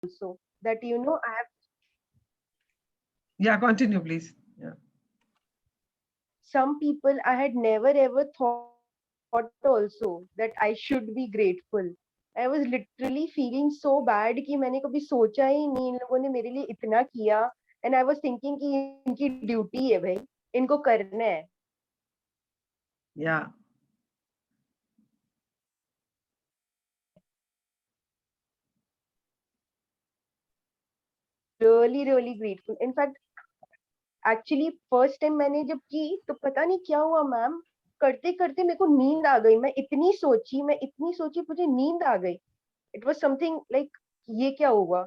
also that I have Yeah, continue, please. Yeah. some people I had never ever thought also that I should be grateful. I was literally feeling so bad कि मैंने कभी सोचा ही नहीं इन लोगों ने मेरे लिए इतना किया एंड आई वाज थिंकिंग कि इनकी ड्यूटी है भाई इनको करना है. Yeah. Really really grateful in fact actually first time मैंने जब की तो पता नहीं क्या हुआ मैम करते करते मेरे को नींद आ गई मैं इतनी सोची मुझे नींद आ गई इट वाज समथिंग लाइक ये क्या हुआ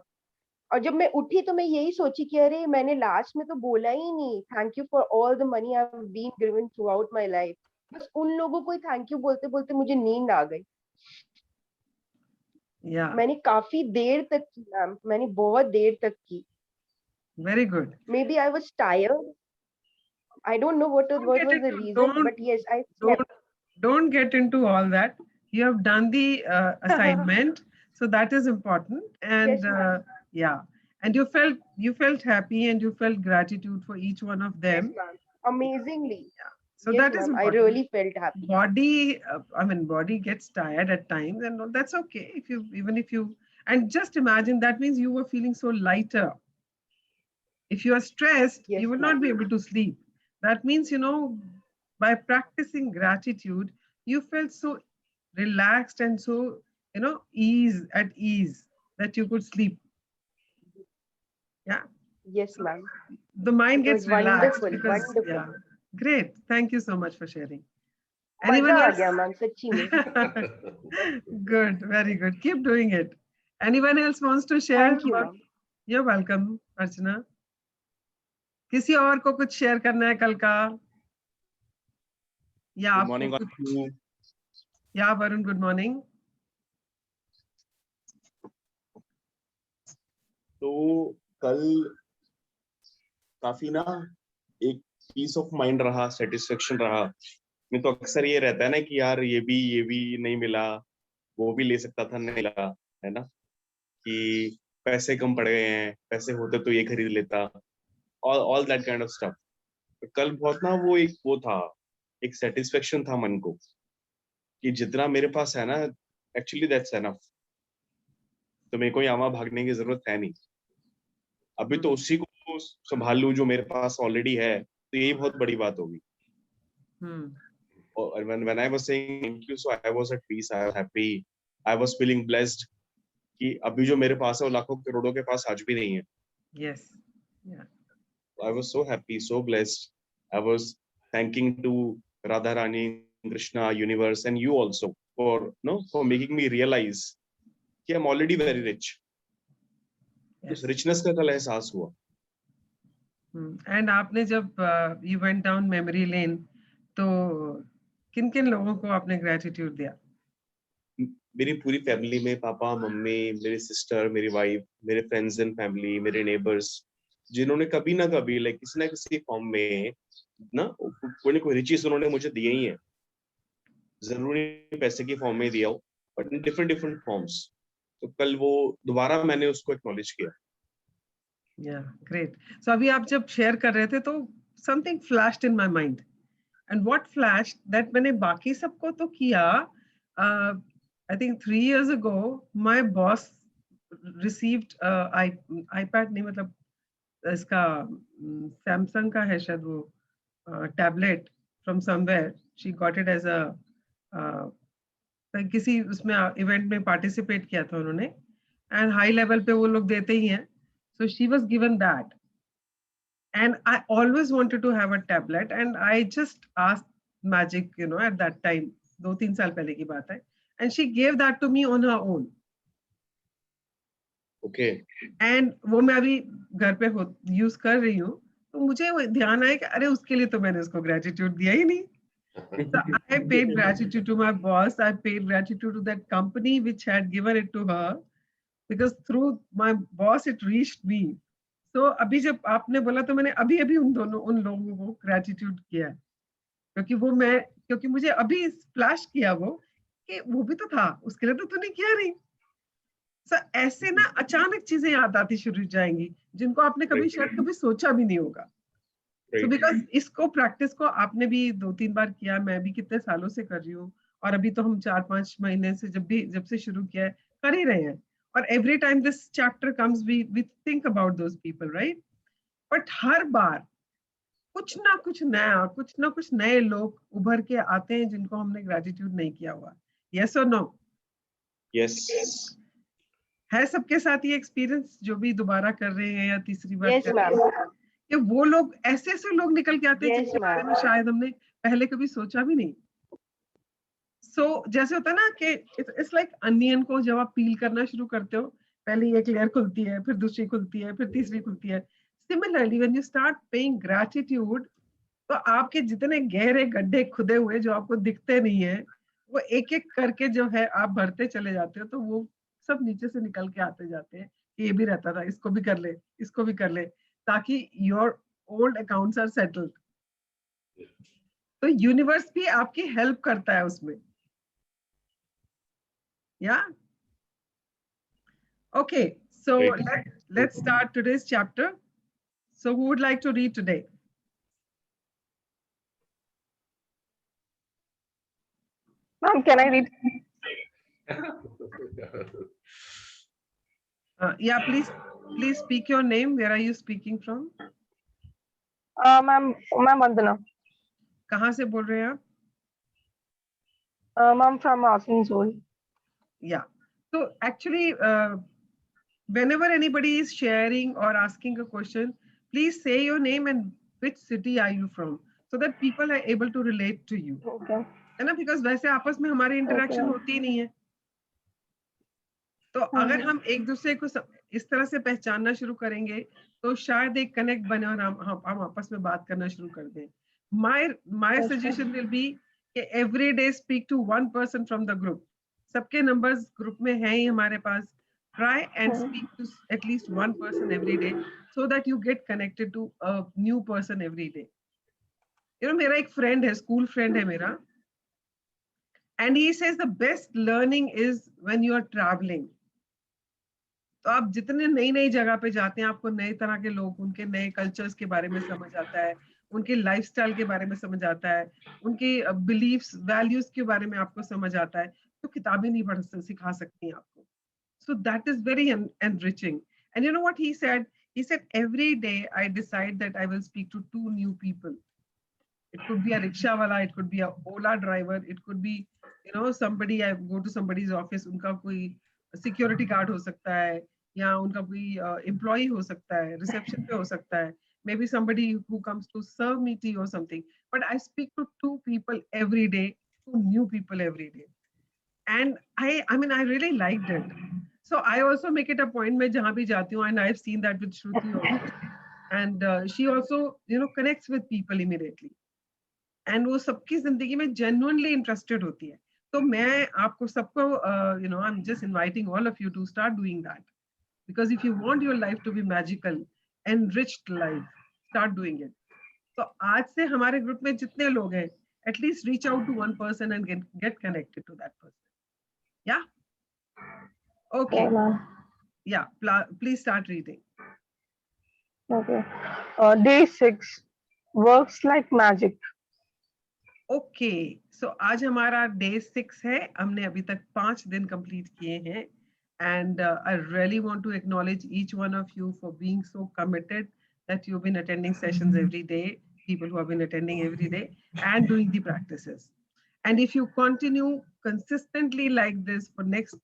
और जब मैं उठी तो मैं यही सोची कि अरे मैंने लास्ट में तो बोला ही नहीं thank you for all the money I have been given throughout my life बस उन लोगों को ही थैंक यू बोलते बोलते मुझे नींद आ गई Yeah. मैंने काफी देर तक की मैम मैंने बहुत देर तक की Very good. Maybe I was tired I don't know Don't what get was the into reason but yes I don't slept. don't get into all that. You have done the assignment, so that is important. And Yes ma'am. yeah, and you felt happy and you felt gratitude for each one of Yes them. ma'am. Amazingly. So Yes that is ma'am, I important. really felt happy. Body, I mean, body gets tired at times, and all, that's okay. If you even if you and just imagine that means you were feeling so lighter. If you are stressed, you Yes will not ma'am. be able to sleep. That means, by practicing gratitude, you felt so relaxed and so, at ease that you could sleep. Yeah. Yes So ma'am. the mind It was gets relaxed wonderful, because, wonderful. yeah. Great. Thank you so much for sharing. मजा Anyone आ else? गया ma'am सच्ची में. Good. Very good. Keep doing it. Anyone else wants to share Thank you about? Ma'am. You're welcome, Archana. किसी और को कुछ share करना है कल का या गुड आपको मॉर्निंग ऑल कुछ यू। या वरुण गुड मॉर्निंग. तो कल काफी ना एक पीस ऑफ माइंड रहा, सेटिस्फेक्शन रहा। नहीं तो अक्सर ये रहता है ना कि यार ये भी नहीं मिला, वो भी ले सकता था, नहीं मिला, है ना, कि पैसे कम पड़ गए हैं, पैसे होते तो ये खरीद लेता, all that kind of stuff. कल बहुत ना वो था, एक सेटिस्फेक्शन था मन को कि जितना मेरे पास है ना, एक्चुअली दैट्स एनफ। तो मेरे को यहाँ भागने की जरूरत है नहीं, अभी तो उसी को संभाल लूं जो मेरे पास ऑलरेडी है, तो यही बहुत बड़ी बात होगी। और when I was saying thank you, so I was at peace, I was happy, I was feeling blessed कि अभी जो मेरे पास है वो लाखों करोड़ों के पास आज भी नहीं है। Yes. Yeah. I was so happy, so blessed. I was thanking to Radha Rani, Krishna, universe, and you also for making me realize कि I'm already very rich. उस richness का कल एहसास हुआ। एंड आपने जब you went down memory lane तो किन किन लोगों को आपने ग्रेटिट्यूड दिया? मेरी पूरी फैमिली में पापा, मम्मी, मेरी सिस्टर, मेरी वाइफ, मेरे फ्रेंड्स एंड फैमिली, मेरे नेबर्स, जिन्होंने कभी ना कभी लाइक किसी ना किसी फॉर्म में ना कोई ना कोई रिचेस उन्होंने मुझे दिए ही है। जरूरी पैसे की फॉर्म में दिया हो, but in different different forms. तो कल वो दोबारा मैंने उसको एक्नॉलेज किया। Yeah, great. So अभी आप जब शेयर कर रहे थे तो something flashed in my mind. And what flashed that मैंने बाकी सबको तो किया, I think 3 years ago my boss received iPad नहीं मतलब इसका सैमसंग का है शायद वो tablet from somewhere. She got it as a किसी उसमें इवेंट में पार्टिसिपेट किया था उन्होंने एंड हाई लेवल पे वो लोग देते ही हैं. So she was given that. And I always wanted to have a tablet and I just asked Magic, at that time, 2-3 साल पहले की बात है, and she gave that to me on her own. Okay. And वो मैं अभी घर पे यूज कर रही हूँ, तो मुझे वो ध्यान आया कि अरे उसके लिए तो मैंने उसको ग्रेटिट्यूड दिया ही नहीं. So I paid gratitude to my boss. I paid gratitude to that company which had given it to her, because through my boss it reached me. So अभी जब आपने बोला तो मैंने अभी उन लोगों को ग्रेटिट्यूड किया है, क्योंकि मुझे अभी फ्लैश किया वो कि वो भी तो था, उसके लिए तो तूने किया नहीं. So ऐसे ना अचानक चीजें याद आती शुरू हो जाएंगी जिनको आपने कभी शायद कभी सोचा भी नहीं होगा. So because इसको प्रैक्टिस को आपने भी 2-3 बार किया, मैं भी कितने सालों से कर रही हूँ, और अभी तो हम 4-5 महीने से जब से शुरू किया है कर ही रहे हैं. और every time this chapter comes we think about those people, right? But हर बार कुछ ना कुछ नए लोग उभर के आते हैं जिनको हमने ग्रेटिट्यूड नहीं किया हुआ. Yes or no? Yes. है सबके साथ ये एक्सपीरियंस जो भी दोबारा कर रहे हैं या तीसरी बार Yes, कर रहे ma'am. हैं, कि वो लोग ऐसे लोग निकल के आते हैं Yes, जिनके बारे में ma'am. शायद हमने पहले कभी सोचा भी नहीं. सो जैसे होता है ना कि इट्स लाइक अनियन को जब आप पील करना शुरू करते हो, पहले एक लेयर खुलती है, फिर दूसरी खुलती है, फिर तीसरी खुलती है. Similarly when you start paying gratitude, तो आपके जितने गहरे गड्ढे खुदे हुए जो आपको दिखते नहीं है, वो एक एक करके जो है आप भरते चले जाते हो, तो वो सब नीचे से निकल के आते जाते हैं. ये भी रहता था, इसको भी कर ले, इसको भी कर ले, ताकि your old accounts are settled. तो यूनिवर्स भी आपकी हेल्प करता है उसमें. Yeah. Okay, so let's start today's chapter. So who would like to read today? Ma'am, can I read? Yeah, please speak your name. Where are you speaking from? Ma'am Vandana. कहाँ से बोल रहे हैं आप? Ma'am from Asansol. Yeah. So actually, whenever anybody is sharing or asking a question, please say your name and which city are you from, so that people are able to relate to you. Okay. है ना? Because वैसे आपस में हमारी interaction Okay. होती ही नहीं है. तो अगर हम एक दूसरे को इस तरह से पहचानना शुरू करेंगे, तो शायद एक कनेक्ट बने और हम आपस में बात करना शुरू कर दें. My suggestion will be कि every day speak to one person from the group. सबके numbers ग्रुप में हैं ही हमारे पास. Try and speak to at least one person every day, so that you get connected to a new person every day. You know, मेरा एक friend है, school friend है मेरा, and he says the best learning is when you are traveling. तो आप जितने नई जगह पे जाते हैं, आपको नए तरह के लोग, उनके नए कल्चर्स के बारे में समझ आता है, उनके लाइफस्टाइल के बारे में समझ आता है, उनके बिलीफ्स वैल्यूज के बारे में आपको समझ आता है. तो किताबें नहीं पढ़ सिखा सकती हैं आपको. So that is very enriching. And you know what he said? He said, every day I decide that I will speak to 2 new people. It could be a rickshaw wala, it could be a Ola driver, it could be, you know, somebody, I go to somebody's office, उनका कोई security guard हो सकता है, या उनका कोई employee हो सकता है, reception पे हो सकता है, maybe somebody who comes to serve me tea or something. But I speak to 2 people every day, 2 new people every day. And I mean, I really liked it. So I also make it a point मैं जहाँ भी जाती हूँ, and I've seen that with Shruti also. And she also, you know, connects with people immediately. And वो सबकी जिंदगी में genuinely interested होती है. तो मैं आपको सबको, you know, I'm just inviting all of you to start doing that. Because if you want your life to be magical, enriched life, start doing it. So आज से हमारे ग्रुप में जितने लोग हैं, at least reach out to one person and get connected to that person. Yeah? Okay. Yeah, please start reading. Okay. Day 6 works like magic. Okay, so आज हमारा day 6 है. हमने अभी तक 5 दिन complete किए हैं. And I really want to acknowledge each one of you for being so committed that you've been attending sessions every day, people who have been attending every day and doing the practices. And if you continue consistently like this for next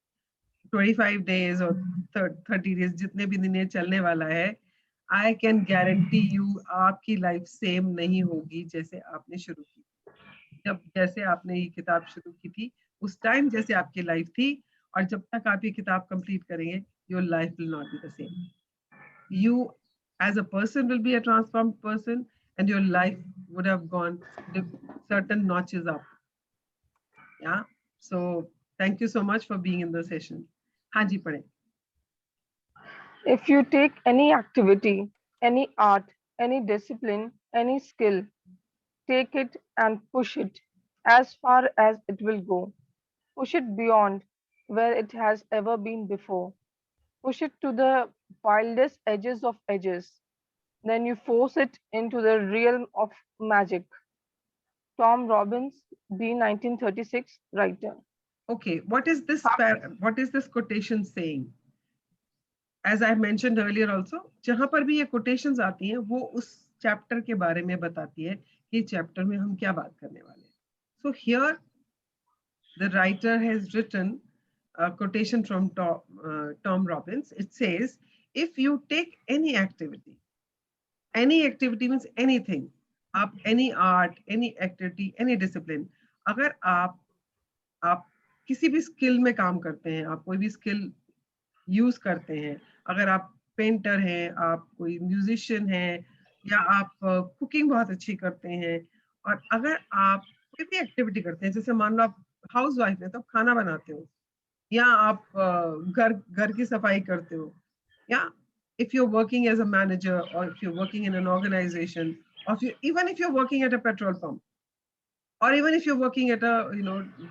25 days or 30 days, जितने भी दिन ये चलने वाला है, I can guarantee you आपकी life same नहीं होगी जैसे आपने शुरू की. जब जैसे आपने ये किताब शुरू की थी, उस टाइम जैसे आपकी लाइफ थी, और जब तक आप ये किताब कंप्लीट करेंगे, your life will not be the same. You as a person will be a transformed person, and your life would have gone certain notches up. Yeah. So thank you so much for being in the session. हाँ जी, पढ़े. If you take any activity, any art, any discipline, any skill, take it and push it as far as it will go. Push it beyond where it has ever been before. push it to the wildest edges of edges. Then you force it into the realm of magic. Tom Robbins, B. 1936, writer. Okay, what is this quotation saying? As I mentioned earlier also, जहां पर भी ये quotations आती हैं वो उस chapter के बारे में बताती है कि chapter में हम क्या बात करने वाले हैं. So here the writer has written a quotation from Tom Robbins. It says, if you take any activity means anything, आप any art, any activity, any discipline, अगर आप किसी भी skill में काम करते हैं, आप कोई भी skill use करते हैं, अगर आप पेंटर हैं, आप कोई म्यूजिशियन हैं, या आप कुकिंग बहुत अच्छी करते हैं, और अगर आप कोई भी एक्टिविटी करते हैं, जैसे मान लो आप हाउस वाइफ हैं तो आप खाना बनाते हो, या आप घर की सफाई करते हो, या if you're working as a manager, or if you're working in an organization, or even if you're working at a petrol pump, or even if you're working at a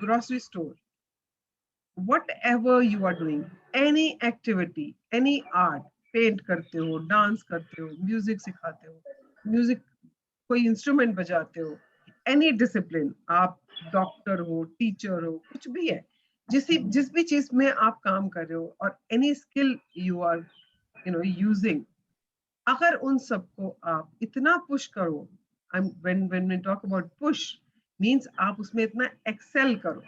grocery store, whatever you are doing, any activity, any art, paint करते हो, dance करते हो, music सिखाते हो, music कोई instrument बजाते हो, any discipline, आप डॉक्टर हो, टीचर हो, कुछ भी है, जिस भी चीज में आप काम कर रहे हो, और any skill you are using, अगर उन सबको आप इतना पुश करो, when we talk about push means आप उसमें इतना excel करो,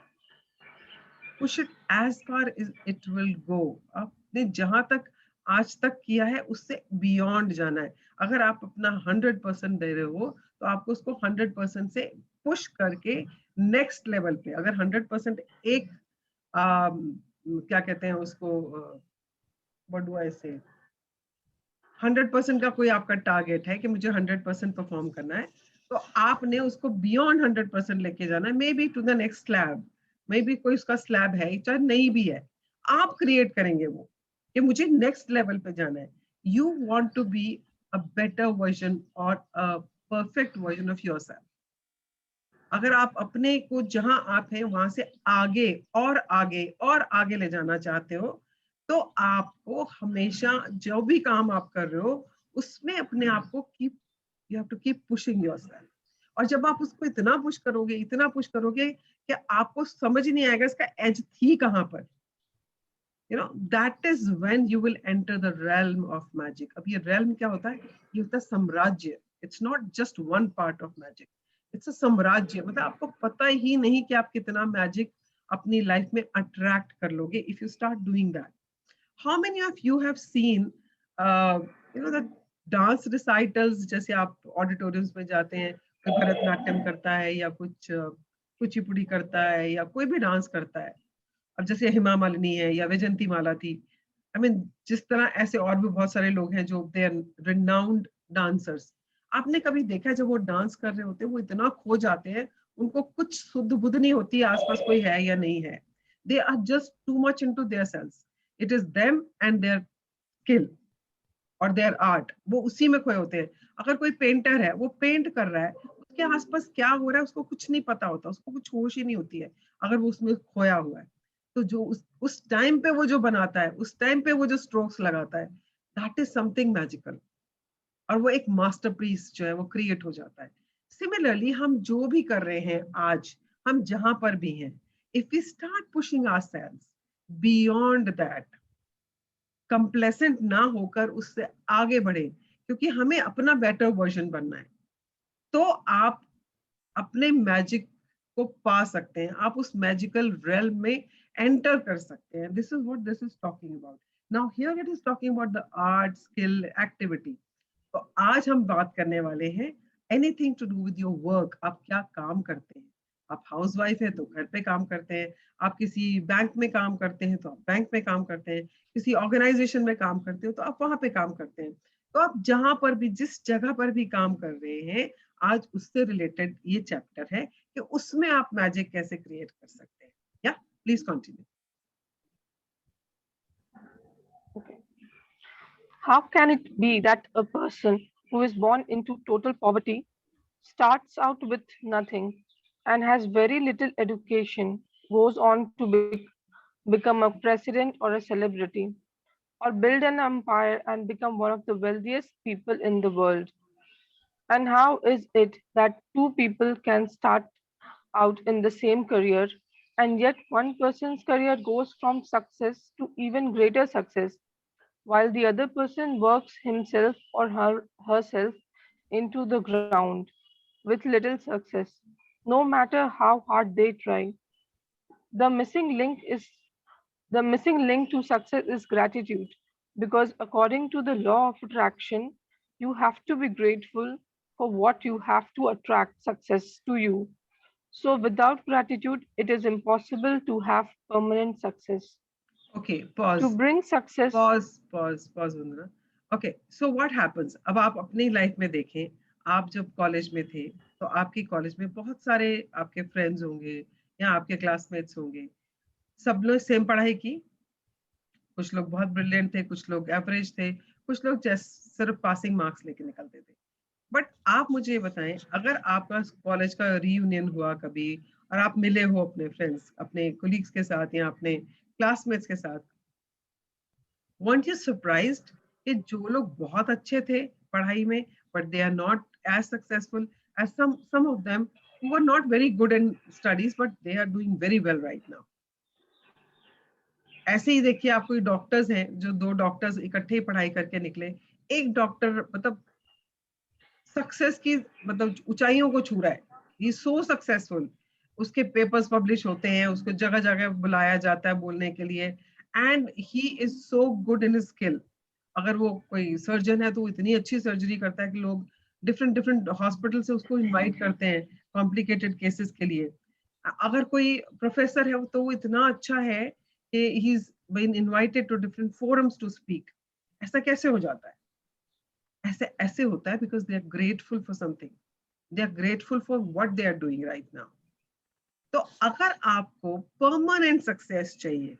push it as far as it will go, आपने जहां तक आज तक किया है उससे बियॉन्ड जाना है. अगर आप अपना 100% दे रहे हो तो आपको उसको 100% से पुश करके नेक्स्ट लेवल पे, अगर 100% एक क्या कहते हैं उसको, व्हाट डू आई से, 100% का कोई आपका टारगेट है कि मुझे 100% परफॉर्म करना है, तो आपने उसको बियॉन्ड 100% लेके जाना है, maybe to the next slab, maybe कोई उसका स्लैब है, चाहे नहीं भी है, आप क्रिएट करेंगे वो कि मुझे नेक्स्ट लेवल पे जाना है. You want to be a better version or a perfect version of yourself. अगर आप अपने को जहां आप हैं वहां से आगे और आगे और आगे ले जाना चाहते हो, तो आपको हमेशा जो भी काम आप कर रहे हो उसमें अपने आप को you have to keep pushing yourself. और जब आप उसको इतना पुश करोगे कि आपको समझ नहीं आएगा इसका एज थी कहां पर, that is when you will enter the realm of magic. अब ये realm क्या होता है? ये होता है साम्राज्य. It's not just one part of magic. It's a साम्राज्य. मतलब आपको पता ही नहीं कि आप कितना मैजिक अपनी लाइफ में अट्रैक्ट कर लोगे if you start doing that. How many of you have seen the dance recitals? जैसे आप ऑडिटोरियम्स में जाते हैं, कोई भरतनाट्यम करता है या कुछ कुचिपुड़ी करता है या कोई भी डांस करता है. अब जैसे हेमा मालिनी है या वैजंती माला थी, आई मीन जिस तरह ऐसे और भी बहुत सारे लोग हैं जो दे आर रिनाउंड डांसर्स. आपने कभी देखा है जब वो डांस कर रहे होते हैं वो इतना खो जाते हैं, उनको कुछ सुध बुध नहीं होती आसपास कोई है या नहीं है. They are just too much into their cells. It is them and their skill और देयर आर्ट, वो उसी में खोए होते हैं. अगर कोई पेंटर है, वो पेंट कर रहा है, उसके आसपास क्या हो रहा है उसको कुछ नहीं पता होता, उसको कुछ होश ही नहीं होती है अगर वो उसमें खोया हुआ है. तो जो उस टाइम पे वो जो बनाता है, उस टाइम पे वो जो स्ट्रोक्स लगाता है, दैट इज समथिंग मैजिकल, और वो एक मास्टरपीस जो है वो क्रिएट हो जाता है. सिमिलरली हम जो भी कर रहे हैं आज, हम जहां पर भी हैं, if we start pushing ourselves beyond that, complacent ना होकर उससे आगे बढ़े, क्योंकि हमें अपना बेटर वर्जन बनना है, तो आप अपने मैजिक को पा सकते हैं, आप उस मैजिकल रेल्म में एंटर कर सकते हैं. This is what this is talking about. Now here it is talking about the art, skill, activity. तो आज हम बात करने वाले हैं anything to do with your work. आप क्या काम करते हैं? आप हाउसवाइफ है तो घर पे काम करते हैं, आप किसी बैंक में काम करते हैं तो आप बैंक में काम करते हैं, किसी ऑर्गेनाइजेशन में काम करते हो तो आप वहां पे काम करते हैं. तो आप जहां पर भी, जिस जगह पर भी काम कर रहे हैं, आज उससे रिलेटेड ये चैप्टर है कि उसमें आप मैजिक कैसे क्रिएट कर सकते हैं. या please continue. How can it be that a person who is born into total poverty, starts out with nothing, and has very little education, goes on to become a president or a celebrity? or build an empire and become one of the wealthiest people in the world? And how is it that two people can start out in the same career and yet one person's career goes from success to even greater success while the other person works himself or herself into the ground with little success, no matter how hard they try? The missing link is the missing link to success is gratitude, because according to the law of attraction, you have to be grateful for what you have to attract success to you. So without gratitude, it is impossible to have permanent success. Okay, To pause. bring success, pause Vandana. Okay, so what happens, अब आप अपनी life में देखें, आप जब college में थे तो आपकी कॉलेज में बहुत सारे आपके फ्रेंड्स होंगे या आपके क्लासमेट्स होंगे, सब लोग सेम पढ़ाई की, कुछ लोग बहुत ब्रिलियंट थे, कुछ लोग एवरेज थे, कुछ लोग जस्ट सिर्फ पासिंग मार्क्स लेके निकलते थे. बट आप मुझे ये बताएं, अगर आपका कॉलेज का रीयूनियन हुआ कभी और आप मिले हो अपने फ्रेंड्स, अपने कोलीग्स के साथ या अपने क्लासमेट्स के साथ, weren't you surprised कि जो लोग बहुत अच्छे थे पढ़ाई में but they are not as successful as some of them who were not very good in studies but they are doing very well right now. ऐसे ही देखिए, आप कोई डॉक्टर्स हैं जो दो डॉक्टर्स इकट्ठे ही पढ़ाई करके निकले, एक डॉक्टर मतलब सक्सेस की मतलब ऊंचाइयों को छू रहा है, ही सो सक्सेसफुल, उसके पेपर्स पब्लिश होते हैं, उसको जगह जगह बुलाया जाता है बोलने के लिए, and he is so good in skill. अगर वो कोई सर्जन है तो वो इतनी अच्छी सर्जरी करता है कि लोग डिफरेंट डिफरेंट हॉस्पिटल से उसको इनवाइट करते हैं कॉम्प्लिकेटेड केसेस के लिए. अगर कोई प्रोफेसर है तो वो इतना अच्छा है कि he is been invited to different forums to speak. ऐसा कैसे हो जाता है? ऐसे ऐसे होता है because they are grateful for something, they are grateful for what they are doing right now. तो अगर आपको परमानेंट सक्सेस चाहिए,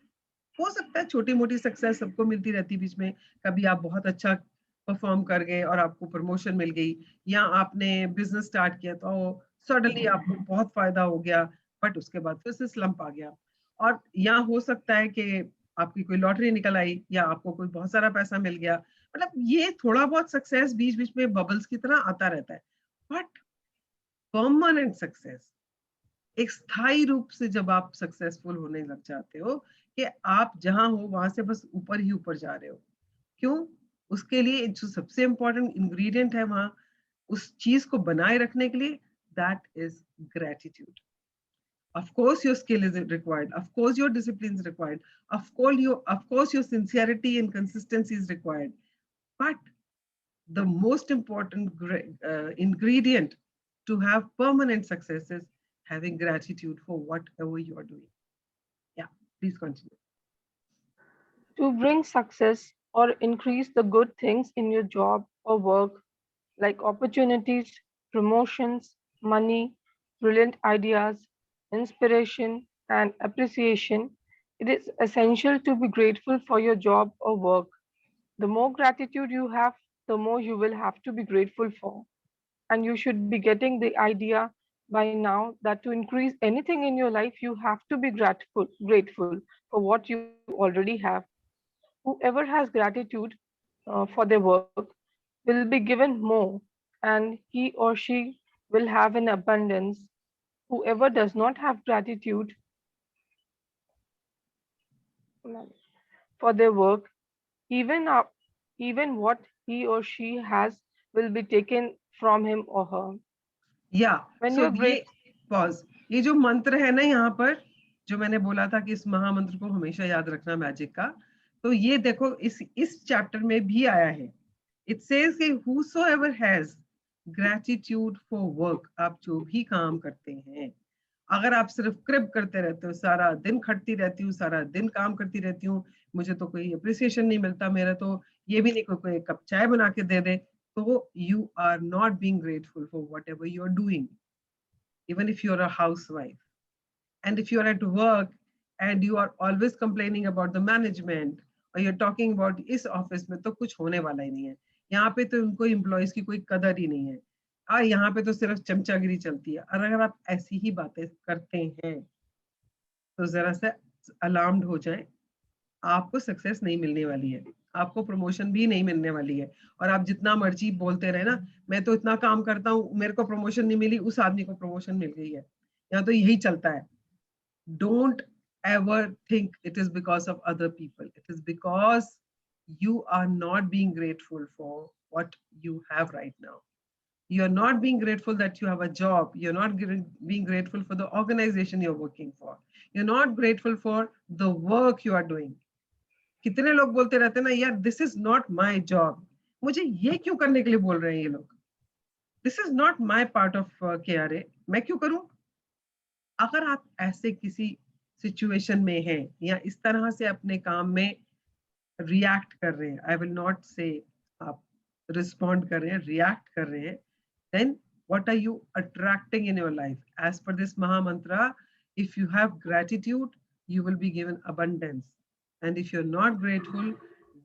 हो सकता है छोटी मोटी सक्सेस सबको मिलती रहती बीच में, कभी आप बहुत अच्छा परफॉर्म कर गए और आपको प्रमोशन मिल गई, या आपने बिजनेस स्टार्ट किया तो सडनली आपको बहुत फायदा हो गया बट उसके बाद फिर से स्लंप आ गया. और या हो सकता है कि आपकी कोई लॉटरी निकल आई या आपको कोई बहुत सारा पैसा मिल गया. मतलब ये थोड़ा बहुत सक्सेस बीच बीच में बबल्स की तरह आता रहता है. बट परमानेंट सक्सेस, एक स्थायी रूप से जब आप सक्सेसफुल होने लग जाते हो कि आप जहां हो वहां से बस ऊपर ही ऊपर जा रहे हो. क्यों? उसके लिए जो सबसे इंपॉर्टेंट इंग्रेडिएंट है वहां उस चीज को बनाए रखने के लिए, that is gratitude. Of course your skill is required, of course your discipline is required, of course your sincerity and consistency is required, but the most important ingredient to have permanent success is having gratitude for whatever you are doing. Yeah, please continue. to bring success or increase the good things in your job or work, like opportunities, promotions, money, brilliant ideas, inspiration, and appreciation, it is essential to be grateful for your job or work. The more gratitude you have, the more you will have to be grateful for. And you should be getting the idea by now that to increase anything in your life, you have to be grateful for what you already have. Whoever has gratitude for their work will be given more, and he or she will have an abundance. Whoever does not have gratitude for their work, even even what he or she has will be taken from him or her. Yeah, When so you're ये great, pause, ये जो मंत्र है ना यहाँ पर, जो मैंने बोला था कि इस महामंत्र को हमेशा याद रखना मैजिक का, तो ये देखो इस चैप्टर में भी आया है. It says कि whosoever has gratitude for work, आप जो भी काम करते हैं, अगर आप सिर्फ क्रिप करते रहते हो, सारा दिन खटती रहती हूँ, सारा दिन काम करती रहती हूँ, मुझे तो कोई अप्रिसिएशन नहीं मिलता, मेरा तो ये भी नहीं कोई कप चाय बना के दे दे, तो you are not being grateful for whatever you are doing, even if you are a housewife. And if you are at work and you are always complaining about the management or you're talking about इस office में तो कुछ होने वाला ही नहीं है, यहाँ पे तो उनको एम्प्लॉयज की कोई कदर ही नहीं है, और यहाँ पे तो सिर्फ चमचागिरी चलती है. और अगर आप ऐसी ही बातें करते हैं तो जरा सा अलार्म्ड हो जाए, आपको सक्सेस नहीं मिलने वाली है. आपको प्रमोशन भी नहीं मिलने वाली है। और आप जितना मर्जी बोलते रहे ना, मैं तो इतना काम करता हूँ, मेरे को प्रमोशन नहीं मिली, उस आदमी को प्रमोशन मिल गई है। यहाँ तो यही चलता है। Don't ever think it is because of other people. It is because you are not being grateful for what you have right now. You are not being grateful that you have a job. You're not being grateful for the organization you're working for. You're not grateful for the work you are doing. कितने लोग बोलते रहते हैं ना, यार this is not my job. मुझे ये क्यों करने के लिए बोल रहे हैं ये लोग? This is not my part of KRA. मैं क्यों करूं? अगर आप ऐसे किसी सिचुएशन में हैं या इस तरह से अपने काम में रिएक्ट कर रहे हैं, आई विल नॉट से आप रिस्पॉन्ड कर रहे हैं, रिएक्ट कर रहे हैं, then what are you attracting in your life? As per this Maha Mantra, if you have gratitude, you will be given abundance. And if you're not grateful,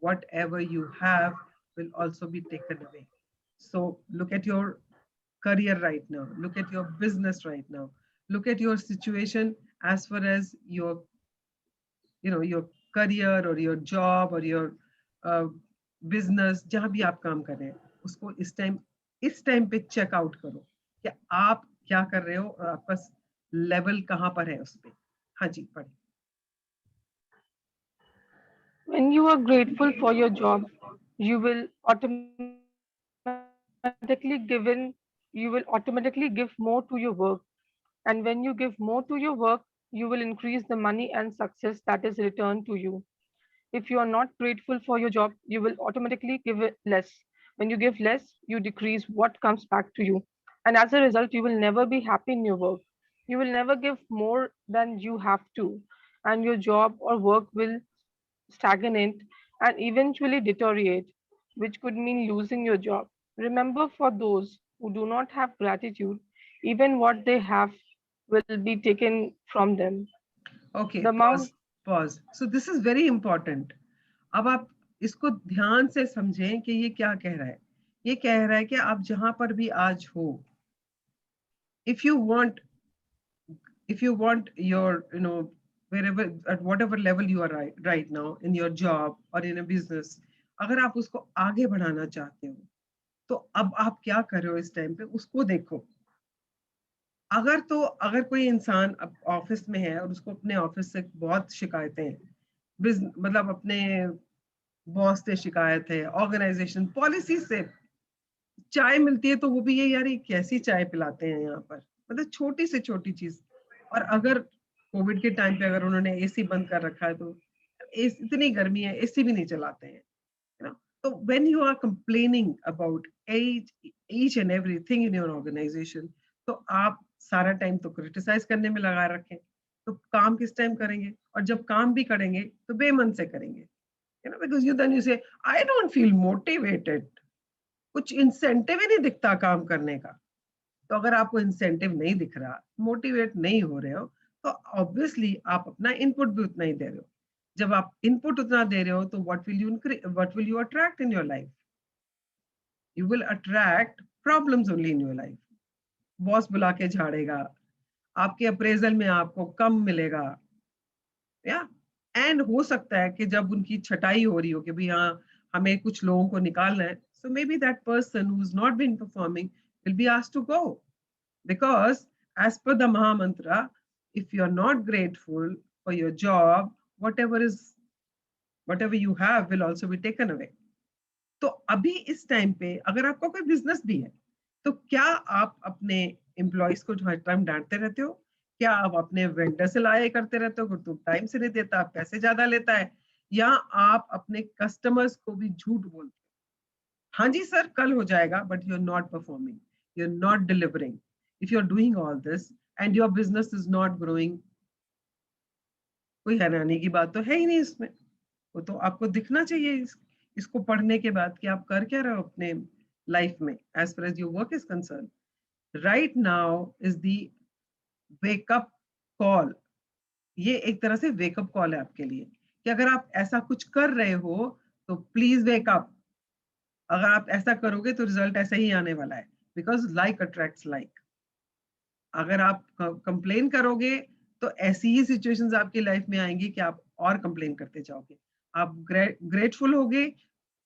whatever you have will also be taken away. So look at your career right now, look at your business right now, look at your situation as far as your your career or your job or your business, जहां भी आप काम कर रहे हैं, उसको इस time पे चेक आउट करो कि आप क्या कर रहे हो और आपका लेवल कहां पर है उस पे। हाँ जी, पढ़े। When you are grateful for your job, you will automatically give more to your work. And when you give more to your work, you will increase the money and success that is returned to you. If you are not grateful for your job, you will automatically give it less. When you give less, you decrease what comes back to you. And as a result, you will never be happy in your work. You will never give more than you have to. And your job or work will stagnate and eventually deteriorate, which could mean losing your job. Remember, for those who do not have gratitude, even what they have will be taken from them. Okay, The amount pause. So this is very important. अब आप इसको ध्यान से समझें कि ये क्या कह रहा है। ये कह रहा है कि आप जहां पर भी आज हो, if you want your wherever at whatever level you are right now in your job or in a business, अगर आप उसको आगे बढ़ाना चाहते हो, तो अब आप क्या कर रहे हो इस टाइम पे, उसको देखो। अगर कोई इंसान ऑफिस में है और उसको अपने ऑफिस से बहुत शिकायतें हैं, मतलब अपने बॉस से शिकायत है, ऑर्गेनाइजेशन पॉलिसी से, चाय मिलती है तो वो भी ये, यार ये कैसी चाय पिलाते हैं यहाँ पर, मतलब छोटी से छोटी चीज। और अगर कोविड के टाइम पे अगर उन्होंने एसी बंद कर रखा है, तो इतनी गर्मी है, एसी भी नहीं चलाते हैं, you know? So when you are complaining about each and everything in your organization, तो आप सारा टाइम तो क्रिटिसाइज करने में लगा रखें, तो काम किस टाइम करेंगे? और जब काम भी करेंगे तो बेमन से करेंगे, because then you say I don't feel motivated, कुछ इंसेंटिव ही नहीं दिखता काम करने का। तो अगर आपको इंसेंटिव नहीं दिख रहा, मोटिवेट नहीं हो रहे हो, तो ऑब्वियसली आप अपना इनपुट भी उतना ही दे रहे हो। जब आप इनपुट उतना दे रहे हो, तो what will you attract in your life? You will attract problems only in your life. Boss बुला के झाड़ेगा, आपके अप्रेजल में आपको कम मिलेगा, या एंड हो सकता है कि जब उनकी छटाई हो रही हो कि भाई हाँ हमें कुछ लोगों को निकालना है, so maybe that person who's not been performing will be asked to go, because as per the Maha Mantra, if you are not grateful for your job, whatever you have will also be taken away. तो अभी इस time पे अगर आपका कोई business भी है, तो क्या आप अपने एम्प्लॉयज को हर टाइम डांटते रहते हो? क्या आप अपने वेंडर से लड़ाई करते रहते हो कि तू टाइम से नहीं देता, पैसे ज्यादा लेता है? या आप अपने कस्टमर्स को भी झूठ बोलते हो? हाँ जी सर कल हो जाएगा, but you are not performing, you are not delivering. If you are doing all this and your business is not growing, कोई हैरानी की बात तो है ही नहीं इसमें। वो तो आपको दिखना चाहिए इसको पढ़ने के बाद कि आप कर क्या रहे हो अपने लाइफ में, as far as your work is concern. Right now is the wake up call. ये एक तरह से वेकअप कॉल है आपके लिए कि अगर आप ऐसा कुछ कर रहे हो तो प्लीज वेकअप। अगर आप ऐसा करोगे तो रिजल्ट ऐसा ही आने वाला है, बिकॉज लाइक अट्रैक्ट्स लाइक। अगर आप कंप्लेन करोगे तो ऐसी ही सिचुएशंस आपकी लाइफ में आएंगी कि आप और कंप्लेन करते जाओगे। आप ग्रेटफुल होगे,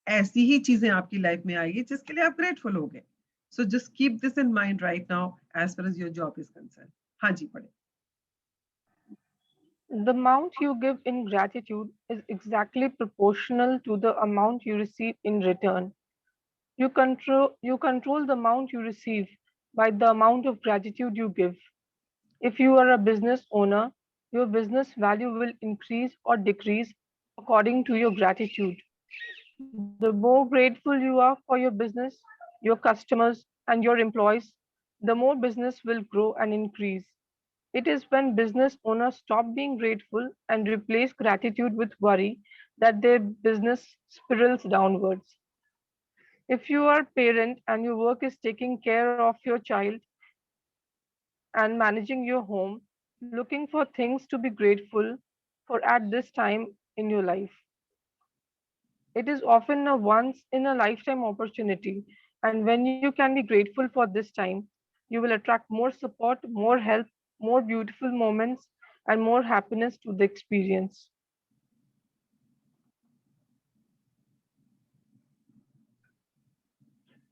ऐसी ही चीजें आपकी लाइफ में आएगी जिसके लिए आप ग्रेटफुल होगे. So just keep this in mind right now as far as your job is concern. हाँ जी, पढ़े. The amount you give in gratitude is exactly proportional to the amount you receive in return. You control the amount you receive by the amount of gratitude you give. If you are a business owner, your business value will increase or decrease according to your gratitude. The more grateful you are for your business, your customers, and your employees, the more business will grow and increase. It is when business owners stop being grateful and replace gratitude with worry that their business spirals downwards. If you are a parent and your work is taking care of your child and managing your home, looking for things to be grateful for at this time in your life. It is often a once in a lifetime opportunity, and when you can be grateful for this time, you will attract more support, more help, more beautiful moments, and more happiness to the experience.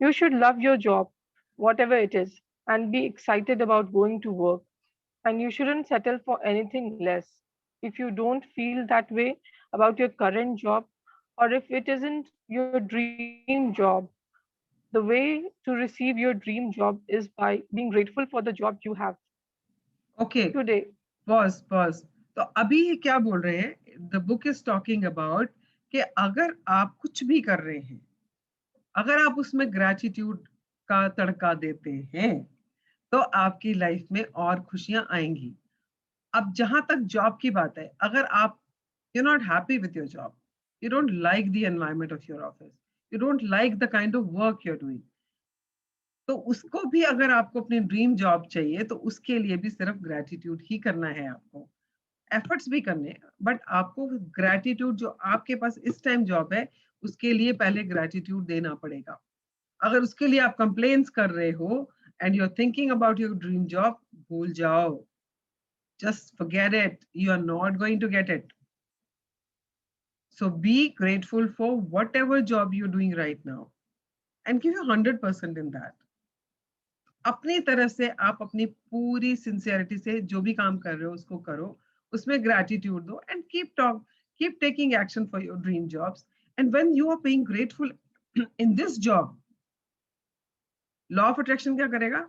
You should love your job, whatever it is, and be excited about going to work. And you shouldn't settle for anything less. If you don't feel that way about your current job, or if it isn't your dream job, the way to receive your dream job is by being grateful for the job you have okay, today. Pause pause. तो अभी ये क्या बोल रहे हैं? The book is talking about कि अगर आप कुछ भी कर रहे हैं, अगर आप उसमें ग्रेटिट्यूड का तड़का देते हैं, तो आपकी लाइफ में और खुशियां आएंगी. अब जहां तक जॉब की बात है, अगर आप you not happy with your job, you don't like the environment of your office, you don't like the kind of work you are doing, तो उसको भी अगर आपको अपनी ड्रीम जॉब चाहिए, तो उसके लिए भी सिर्फ ग्रेटिट्यूड ही करना है. आपको एफर्ट्स भी करने हैं, बट आपको ग्रेटिट्यूड जो आपके पास इस टाइम जॉब है, उसके लिए पहले ग्रेटिट्यूड देना पड़ेगा. अगर उसके लिए आप कंप्लेन्स कर रहे हो and you are thinking about your dream job, भूल जाओ. Just forget it. You are not going to get it. So be grateful for whatever job you're doing right now and give your 100% in that. अपनी तरफ से आप अपनी पूरी sincerity से जो भी काम कर रहे हो उसको करो, उसमें ग्रेटिट्यूड दो and keep taking action for your dream jobs. And when you are being grateful in this job, law of attraction क्या करेगा?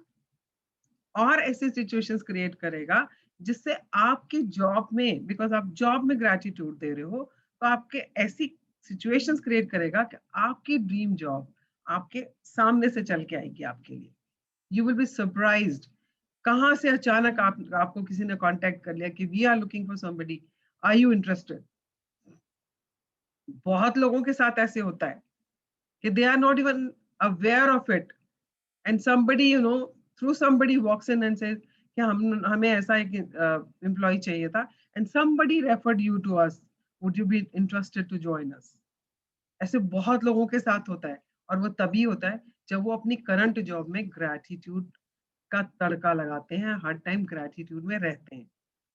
और ऐसी सिचुएशंस क्रिएट करेगा जिससे आपकी जॉब में, बिकॉज आप जॉब में ग्रेटिट्यूड दे रहे हो, तो आपके ऐसी सिचुएशंस क्रिएट करेगा कि आपकी ड्रीम जॉब आपके सामने से चल के आएगी आपके लिए. You will be surprised. कहाँ से अचानक आपको किसी ने कांटेक्ट कर लिया कि we are looking for somebody, are you interested? बहुत लोगों के साथ ऐसे होता है कि they are not even aware of it, and somebody through somebody walks in and says कि हमें ऐसा एक एम्प्लॉय चाहिए था, and somebody referred you to us, would you be interested to join us? ऐसे बहुत लोगों के साथ होता है, और वो तभी होता है जब वो अपनी करंट जॉब में ग्रेटिट्यूड का तड़का लगाते हैं, हर टाइम ग्रेटिट्यूड में रहते हैं.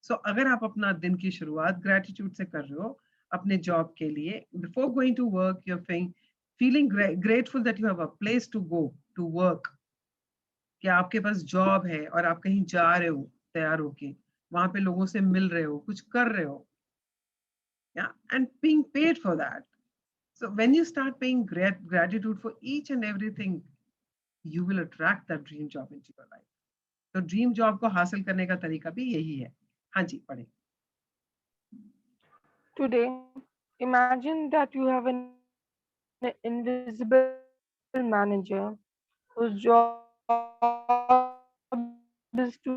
सो अगर आप अपना दिन की शुरुआत ग्रेटिट्यूड से कर रहे हो अपने जॉब के लिए, before going to work you are feeling grateful that you have a place to go to work, कि आपके पास जॉब है और आप कहीं जा रहे हो तैयार होके, वहां पे लोगों से मिल रहे हो, कुछ कर रहे हो, and being paid for that. So when you start paying gratitude for each and everything, you will attract that dream job into your life. तो ड्रीम जॉब को हासिल करने का तरीका भी यही है. हाँ जी, पढ़े. Today, imagine that you have an invisible manager whose job is to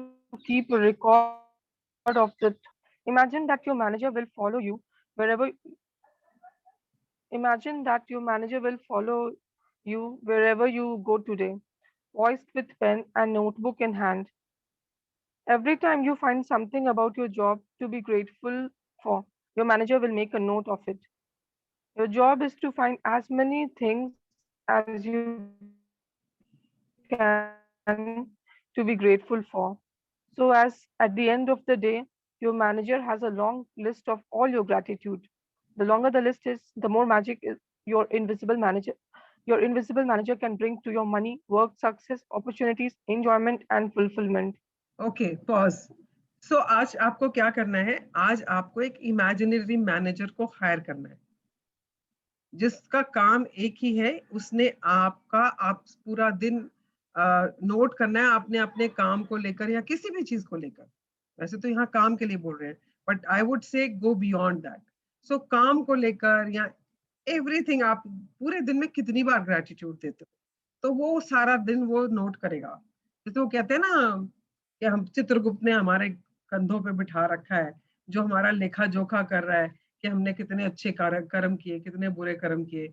keep a record of the. Imagine that your manager will follow you wherever. Imagine that your manager will follow you wherever you go today, voiced with pen and notebook in hand. Every time you find something about your job to be grateful for, your manager will make a note of it. Your job is to find as many things as you can to be grateful for. So, as at the end of the day, your manager has a long list of all your gratitude. The longer the list is, the more magic is your invisible manager. Your invisible manager can bring to your money, work, success, opportunities, enjoyment, and fulfillment. Okay pause. So आज आपको क्या करना है? आज आपको एक imaginary manager को higher करना है जिसका काम एक ही है. उसने आप पूरा दिन नोट करना है आपने अपने काम को लेकर या किसी भी चीज को लेकर. वैसे तो यहाँ काम के लिए बोल रहे हैं, but I would say go beyond that. सो काम को लेकर या एवरीथिंग, आप पूरे दिन में कितनी बार ग्रेटिट्यूड देते हो, तो वो सारा दिन वो नोट करेगा. जैसे वो कहते हैं ना कि हम चित्रगुप्त ने हमारे कंधों पे बिठा रखा है, जो हमारा लेखा जोखा कर रहा है कि हमने कितने अच्छे कर्म किए, कितने बुरे कर्म किए.